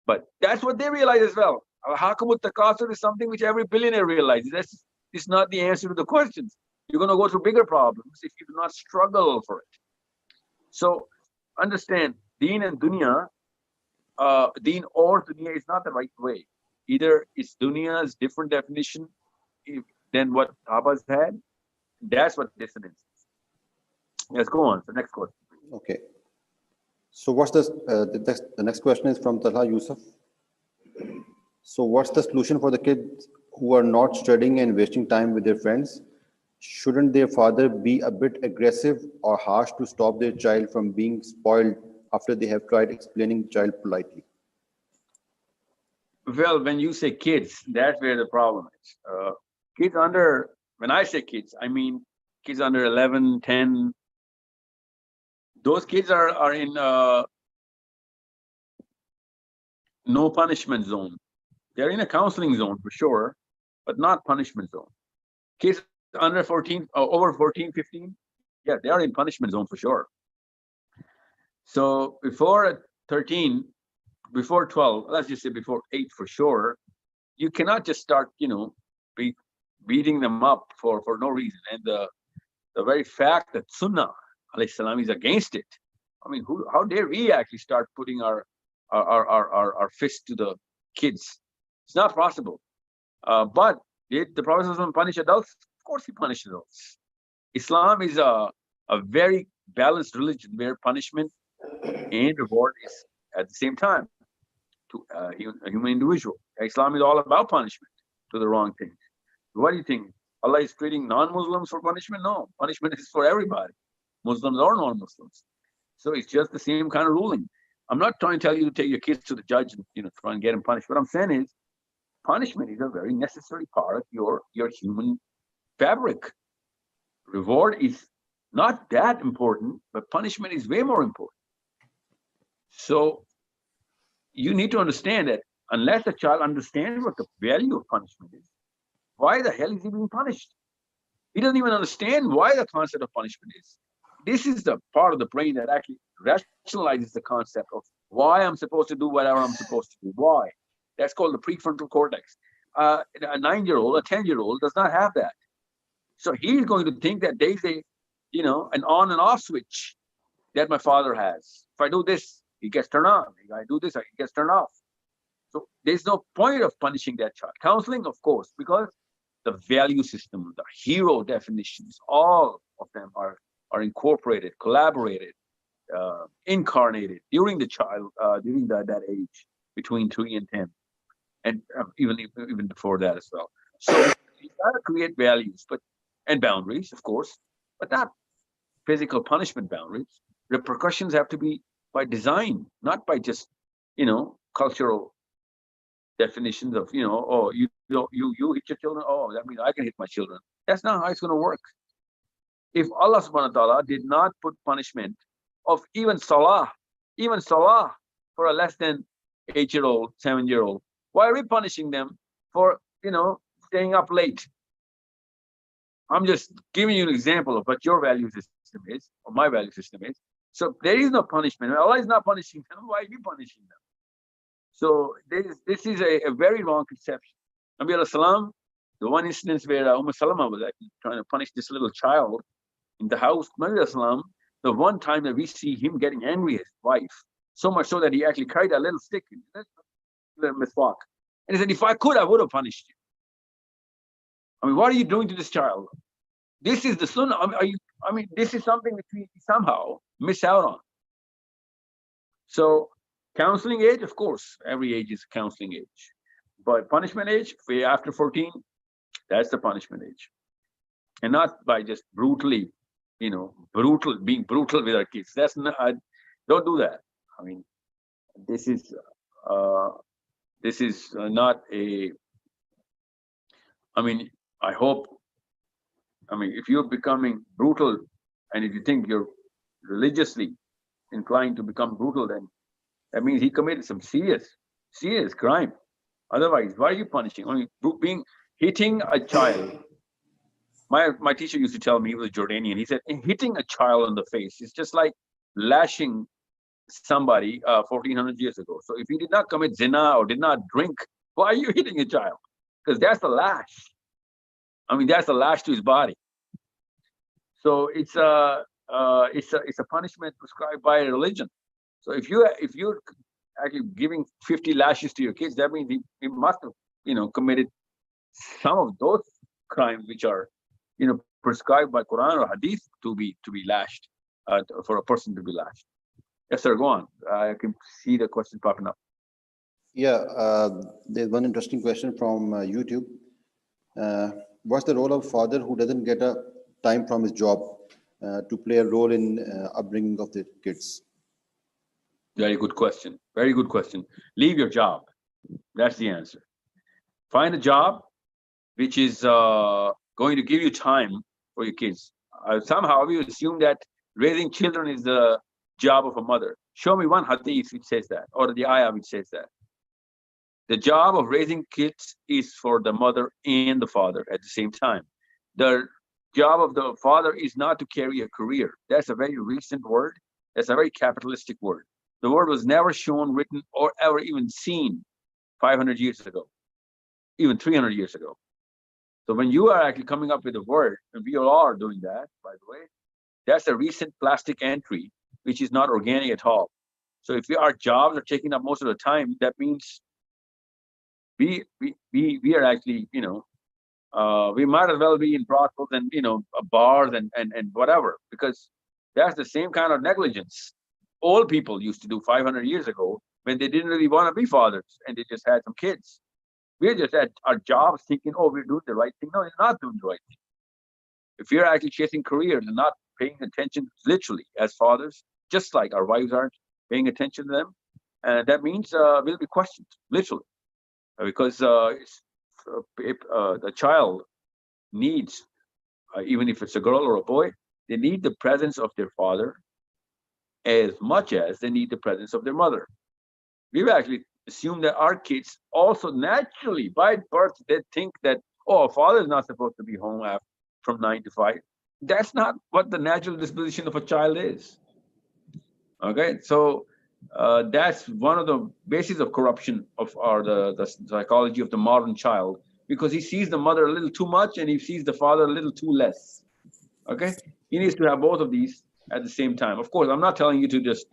but that's what they realize as well. Al-Hakamut Takasur is something which every billionaire realizes. It's not the answer to the questions. You're going to go through bigger problems if you do not struggle for it. So understand, Deen and Dunya Deen or dunya is not the right way. Either it's dunya's different definition than what Abbas had. That's what dissonance is. Let's go on. The next question. Okay. So what's the next question is from Talha Yusuf. So what's the solution for the kids who are not studying and wasting time with their friends? Shouldn't their father be a bit aggressive or harsh to stop their child from being spoiled after they have tried explaining the child politely? Well, when you say kids, that's where the problem is. Kids under, when I say kids, I mean kids under 11, 10. Those kids are in no punishment zone. They're in a counseling zone for sure, but not punishment zone. Kids under 14, over 14, 15, yeah, they are in punishment zone for sure. So before 13, before 12, let's just say before 8 for sure, you cannot just start, beating them up for no reason. And the very fact that Sunnah alayhi salam is against it. I mean, how dare we actually start putting our fist to the kids? It's not possible. But did the Prophet punish adults? Of course he punished adults. Islam is a very balanced religion where punishment and reward is at the same time to a human individual. Islam is all about punishment to the wrong things. What do you think? Allah is treating non-Muslims for punishment? No, punishment is for everybody, Muslims or non-Muslims. So it's just the same kind of ruling. I'm not trying to tell you to take your kids to the judge and try and get them punished. What I'm saying is, punishment is a very necessary part of your human fabric. Reward is not that important, but punishment is way more important. So you need to understand that unless a child understands what the value of punishment is, why the hell is he being punished? He doesn't even understand why the concept of punishment is. This is the part of the brain that actually rationalizes the concept of why I'm supposed to do whatever I'm supposed to do. Why? That's called the prefrontal cortex. A 9-year-old, a 10-year-old does not have that. So he's going to think that there's an on and off switch that my father has. If I do this, he gets turned on. If I do this, he gets turned off. So there's no point of punishing that child. Counseling, of course, because the value system, the hero definitions, all of them are incorporated, collaborated, incarnated during the child, during that age, between 3 and 10, and even before that as well. So you gotta create values, and boundaries, of course, but not physical punishment boundaries. Repercussions have to be by design, not by just cultural definitions of oh, you hit your children, oh, that means I can hit my children. That's not how it's going to work. If Allah subhanahu wa ta'ala did not put punishment of even salah for a less than 8-year-old, 7-year-old, why are we punishing them for staying up late? I'm just giving you an example of what your value system is, or my value system is. So there is no punishment. Allah is not punishing them. Why are we punishing them? So this is a very wrong conception. Nabi alayhi salam, the one instance where Salama was actually trying to punish this little child in the house, Nabi alayhi salam, the one time that we see him getting angry at his wife, so much so that he actually carried a little stick, little miswak, and he said, if I could, I would have punished you. I mean, what are you doing to this child? This is the sunnah. This is something that we somehow miss out on. So counseling age, of course, every age is a counseling age. But punishment age, after 14, that's the punishment age. And not by just brutally, being brutal with our kids. That's not, don't do that. I mean, this is not a, I hope, if you're becoming brutal, and if you think you're religiously inclined to become brutal, then that means he committed some serious crime. Otherwise, why are you punishing? Hitting a child. My teacher used to tell me, he was Jordanian, he said, hitting a child in the face is just like lashing somebody 1400 years ago. So if he did not commit zina or did not drink, why are you hitting a child? Because that's the lash. That's the lash to his body. So it's a punishment prescribed by a religion. So if you're actually giving 50 lashes to your kids, that means he must have, committed some of those crimes which are, prescribed by Quran or Hadith to be lashed, for a person to be lashed. Yes, sir. Go on. I can see the question popping up. Yeah, there's one interesting question from YouTube. What's the role of father who doesn't get a time from his job to play a role in upbringing of the kids? Very good question. Very good question. Leave your job. That's the answer. Find a job which is going to give you time for your kids. Somehow we assume that raising children is the job of a mother. Show me one hadith which says that, or the ayah which says that. The job of raising kids is for the mother and the father at the same time. The job of the father is not to carry a career. That's a very recent word. That's a very capitalistic word. The word was never shown, written, or ever even seen 500 years ago, even 300 years ago. So when you are actually coming up with a word, and we all are doing that, by the way, that's a recent plastic entry, which is not organic at all. So if our jobs are taking up most of the time, that means we are actually, we might as well be in brothels and, bars and whatever, because that's the same kind of negligence old people used to do 500 years ago when they didn't really want to be fathers and they just had some kids. We're just at our jobs thinking, oh, we're doing the right thing. No, you're not doing the right thing. If you're actually chasing careers and not paying attention literally as fathers, just like our wives aren't paying attention to them, that means we'll be questioned literally, because the child needs, even if it's a girl or a boy, they need the presence of their father as much as they need the presence of their mother. We've actually assumed that our kids also naturally, by birth, they think that, oh, a father is not supposed to be home from 9 to 5. That's not what the natural disposition of a child is. Okay, so that's one of the bases of corruption of the psychology of the modern child, because he sees the mother a little too much and he sees the father a little too less. Okay, he needs to have both of these at the same time. Of course, I'm not telling you to just,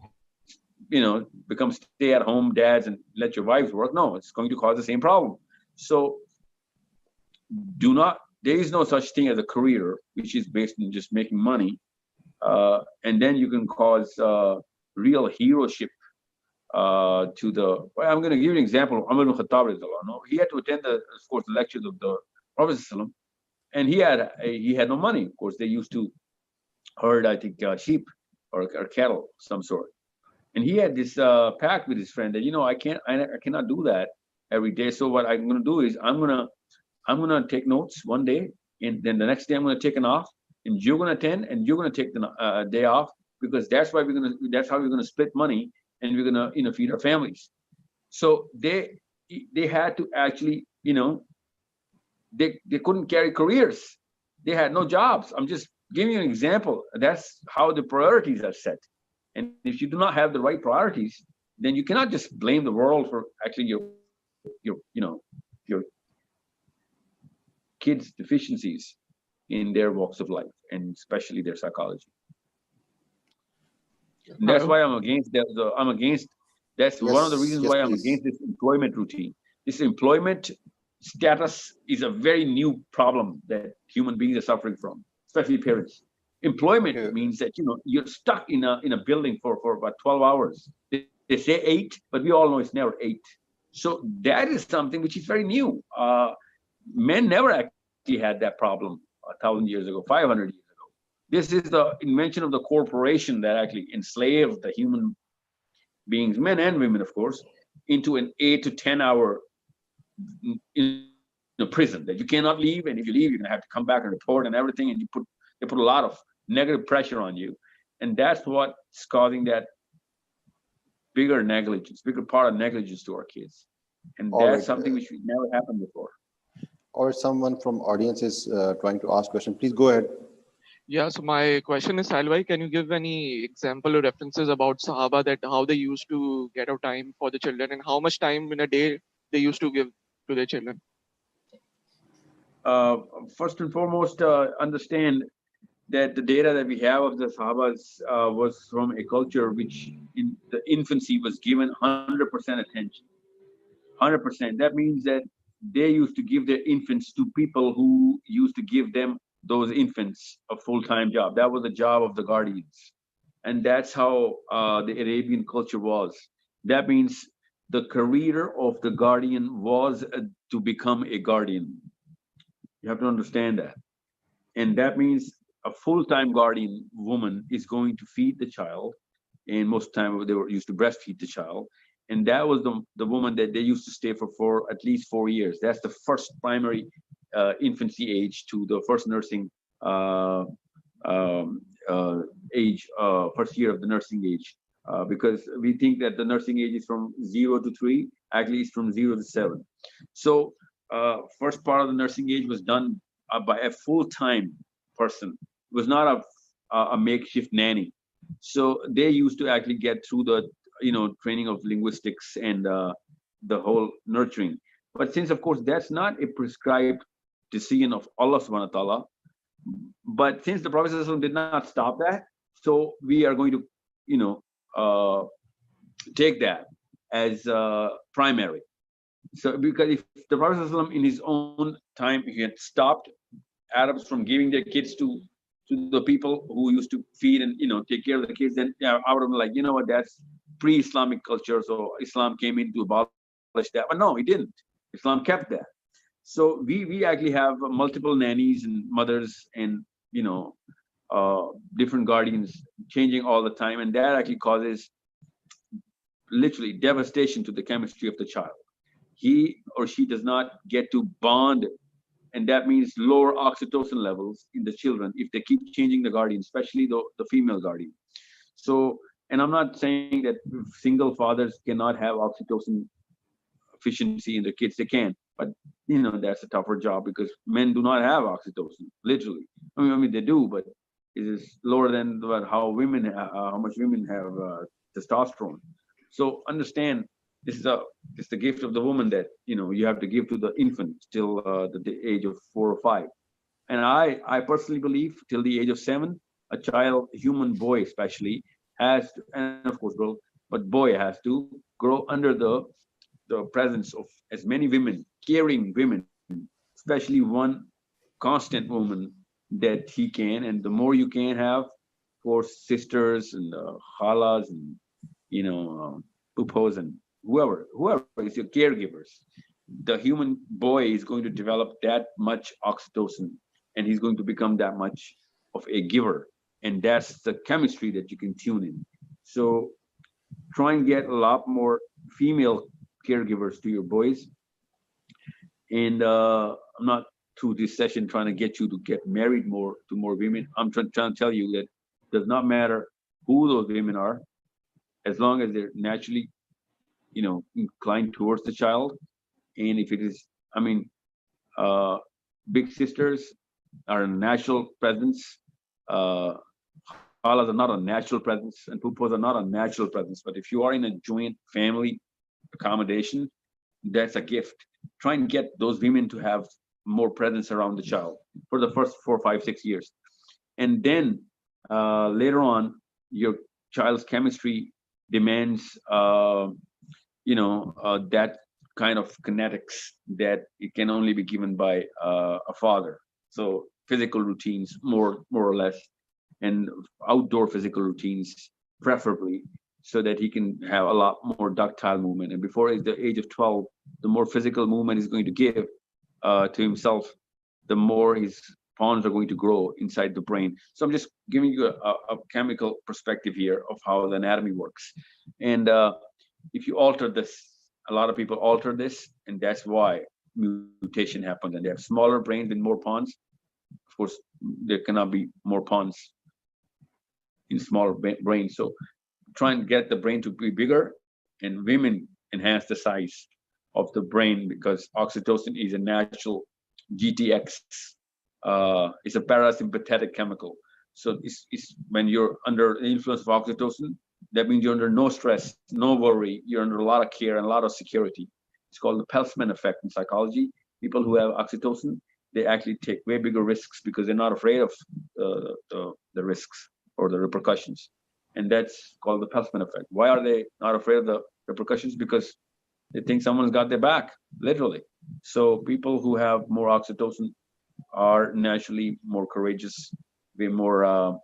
become stay-at-home dads and let your wives work. No, it's going to cause the same problem. So there is no such thing as a career which is based on just making money. And then you can cause real heroship I'm going to give you an example. Umar ibn Khattab, he had to attend the lectures of the Prophet, and he had no money. Of course, they used to herd, I think, sheep or cattle of some sort. And he had this pact with his friend that, I cannot do that every day. So what I'm going to do is I'm going to take notes one day, and then the next day I'm going to take an off, and you're going to attend, and you're going to take the day off, because that's how we're going to split money, and we're going to feed our families. So they had to actually, they couldn't carry careers. They had no jobs. I'm just giving you an example. That's how the priorities are set. And if you do not have the right priorities, then you cannot just blame the world for actually your kids' deficiencies in their walks of life, and especially their psychology. And that's why I'm against that. That's one of the reasons why I'm against this employment routine. This employment status is a very new problem that human beings are suffering from, especially parents. Employment means that you're stuck in a building for about 12 hours. They say 8, but we all know it's never 8. So that is something which is very new. Men never actually had that problem 1,000 years ago, 500 years ago. This is the invention of the corporation that actually enslaved the human beings, men and women, of course, into an 8 to 10 hour prison that you cannot leave, and if you leave, you're gonna have to come back and report and everything, and they put a lot of negative pressure on you, and that's what's causing that bigger part of negligence to our kids, and that's something which never happened before. Or someone from audience is trying to ask question. Please go ahead. Yeah, so my question is, Salwai, can you give any example or references about Sahaba, that how they used to get out time for the children, and how much time in a day they used to give to their children? First and foremost, understand that the data that we have of the Sahabas was from a culture which in the infancy was given 100% attention. 100%. That means that they used to give their infants to people who used to give them those infants a full-time job. That was the job of the guardians. And that's how the Arabian culture was. That means the career of the guardian was to become a guardian. You have to understand that. And that means a full-time guardian woman is going to feed the child. And most time they were used to breastfeed the child. And that was the woman that they used to stay for at least 4 years. That's the first primary infancy age to the first nursing age, first year of the nursing age. Because we think that the nursing age is from 0 to 3, actually it's from 0 to 7. So first part of the nursing age was done by a full-time person. It was not a makeshift nanny. So they used to actually get through the training of linguistics and the whole nurturing. But since, of course, that's not a prescribed decision of Allah subhanahu wa ta'ala, but since the Prophet did not stop that, so we are going to, take that as primary. So because if the Prophet in his own time, he had stopped Arabs from giving their kids to the people who used to feed and take care of the kids, then I would have been like, you know what, that's pre-Islamic culture, so Islam came in to abolish that. But no, he didn't. Islam kept that. So we actually have multiple nannies and mothers and different guardians changing all the time, and that actually causes literally devastation to the chemistry of the child. He or she does not get to bond, and that means lower oxytocin levels in the children if they keep changing the guardian, especially the female guardian. So, and I'm not saying that single fathers cannot have oxytocin efficiency in their kids. They can, but that's a tougher job because men do not have oxytocin, literally. I mean they do, but it is lower than how much women have testosterone. So understand, this is the gift of the woman that you have to give to the infant till the age of 4 or 5. And I personally believe till the age of 7, a child, human boy especially, has to, and of course girl, but boy has to grow under the presence of as many women, caring women, especially one constant woman that he can. And the more you can have for sisters and khalas and pupos and whoever is your caregivers, the human boy is going to develop that much oxytocin, and he's going to become that much of a giver. And that's the chemistry that you can tune in. So try and get a lot more female caregivers to your boys. And I'm not through this session trying to get you to get married to more women. I'm trying to tell you that it does not matter who those women are, as long as they're naturally inclined towards the child. And if it is, big sisters are a natural presence, khalas are not a natural presence, and pupos are not a natural presence. But if you are in a joint family accommodation, that's a gift. Try and get those women to have more presence around the child for the first 4, 5, 6 years. And then later on, your child's chemistry demands that kind of kinetics that it can only be given by a father. So physical routines, more or less, and outdoor physical routines, preferably, so that he can have a lot more ductile movement. And before the age of 12, the more physical movement he's going to give to himself, the more his pawns are going to grow inside the brain. So I'm just giving you a chemical perspective here of how the anatomy works. And if you alter this, a lot of people alter this, and that's why mutation happens. And they have smaller brains and more pawns. Of course, there cannot be more pawns in smaller brains. So try and get the brain to be bigger, and women enhance the size of the brain because oxytocin is a natural GTX. It's a parasympathetic chemical. So it's when you're under the influence of oxytocin, that means you're under no stress, no worry. You're under a lot of care and a lot of security. It's called the Pelzman Effect in psychology. People who have oxytocin, they actually take way bigger risks because they're not afraid of the risks or the repercussions. And that's called the Pelzman Effect. Why are they not afraid of the repercussions? Because they think someone's got their back, literally. So people who have more oxytocin are naturally more courageous, way more,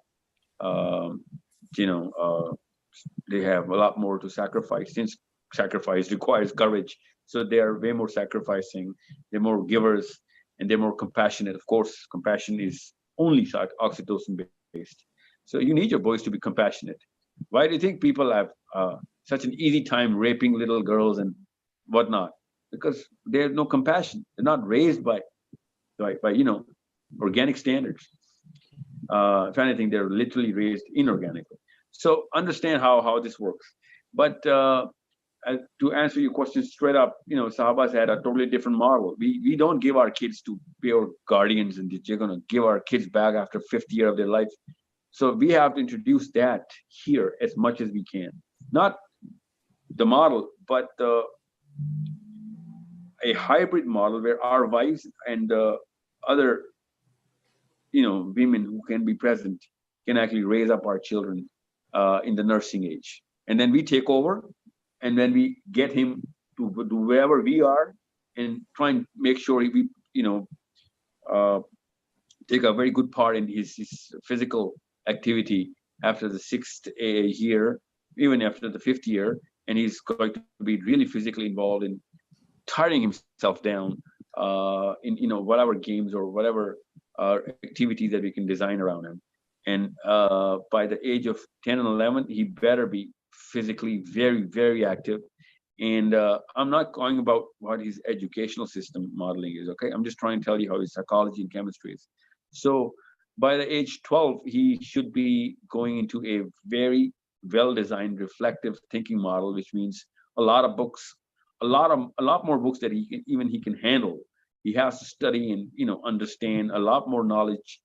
they have a lot more to sacrifice, since sacrifice requires courage. So they are way more sacrificing, they're more givers, and they're more compassionate. Of course, compassion is only oxytocin based. So you need your boys to be compassionate. Why do you think people have such an easy time raping little girls and whatnot? Because they have no compassion. They're not raised by organic standards. If anything, they're literally raised inorganically. So understand how this works. But to answer your question straight up, Sahabas had a totally different model. We don't give our kids to pure guardians and you're going to give our kids back after 50 years of their life. So we have to introduce that here as much as we can. Not the model, but a hybrid model where our wives and other women who can be present can actually raise up our children in the nursing age. And then we take over, and then we get him to do wherever we are and try and make sure we take a very good part in his physical activity after the 6th year, even after the 5th year, and he's going to be really physically involved in tiring himself down in whatever games or whatever activities that we can design around him. And by the age of 10 and 11, he better be physically very, very active. And I'm not going about what his educational system modeling is, okay? I'm just trying to tell you how his psychology and chemistry is. So by the age 12, he should be going into a very well-designed reflective thinking model, which means a lot of books, a lot more books that he can handle. He has to study and understand a lot more knowledge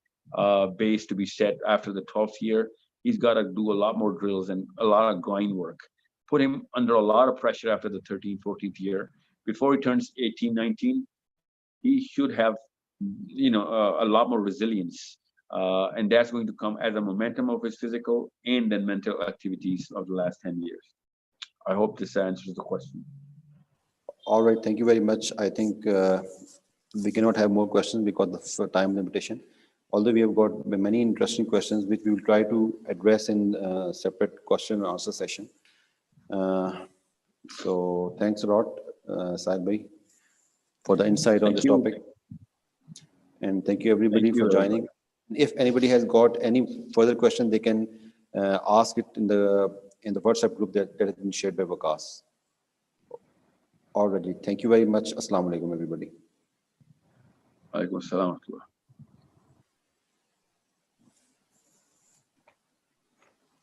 base to be set after the 12th year. He's got to do a lot more drills and a lot of grind work. Put him under a lot of pressure after the 13th, 14th year. Before he turns 18, 19, he should have a lot more resilience. And that's going to come as a momentum of his physical and then mental activities of the last 10 years. I hope this answers the question. All right, thank you very much. I think we cannot have more questions because of time limitation. Although we have got many interesting questions, which we will try to address in a separate question and answer session. So thanks a lot, Saad bhai, for the insight on this topic. And thank you everybody for joining. If anybody has got any further question, they can ask it in the WhatsApp group that has been shared by Waqas. Already. Thank you very much. Assalamu alaikum, everybody. Alaikum assalam.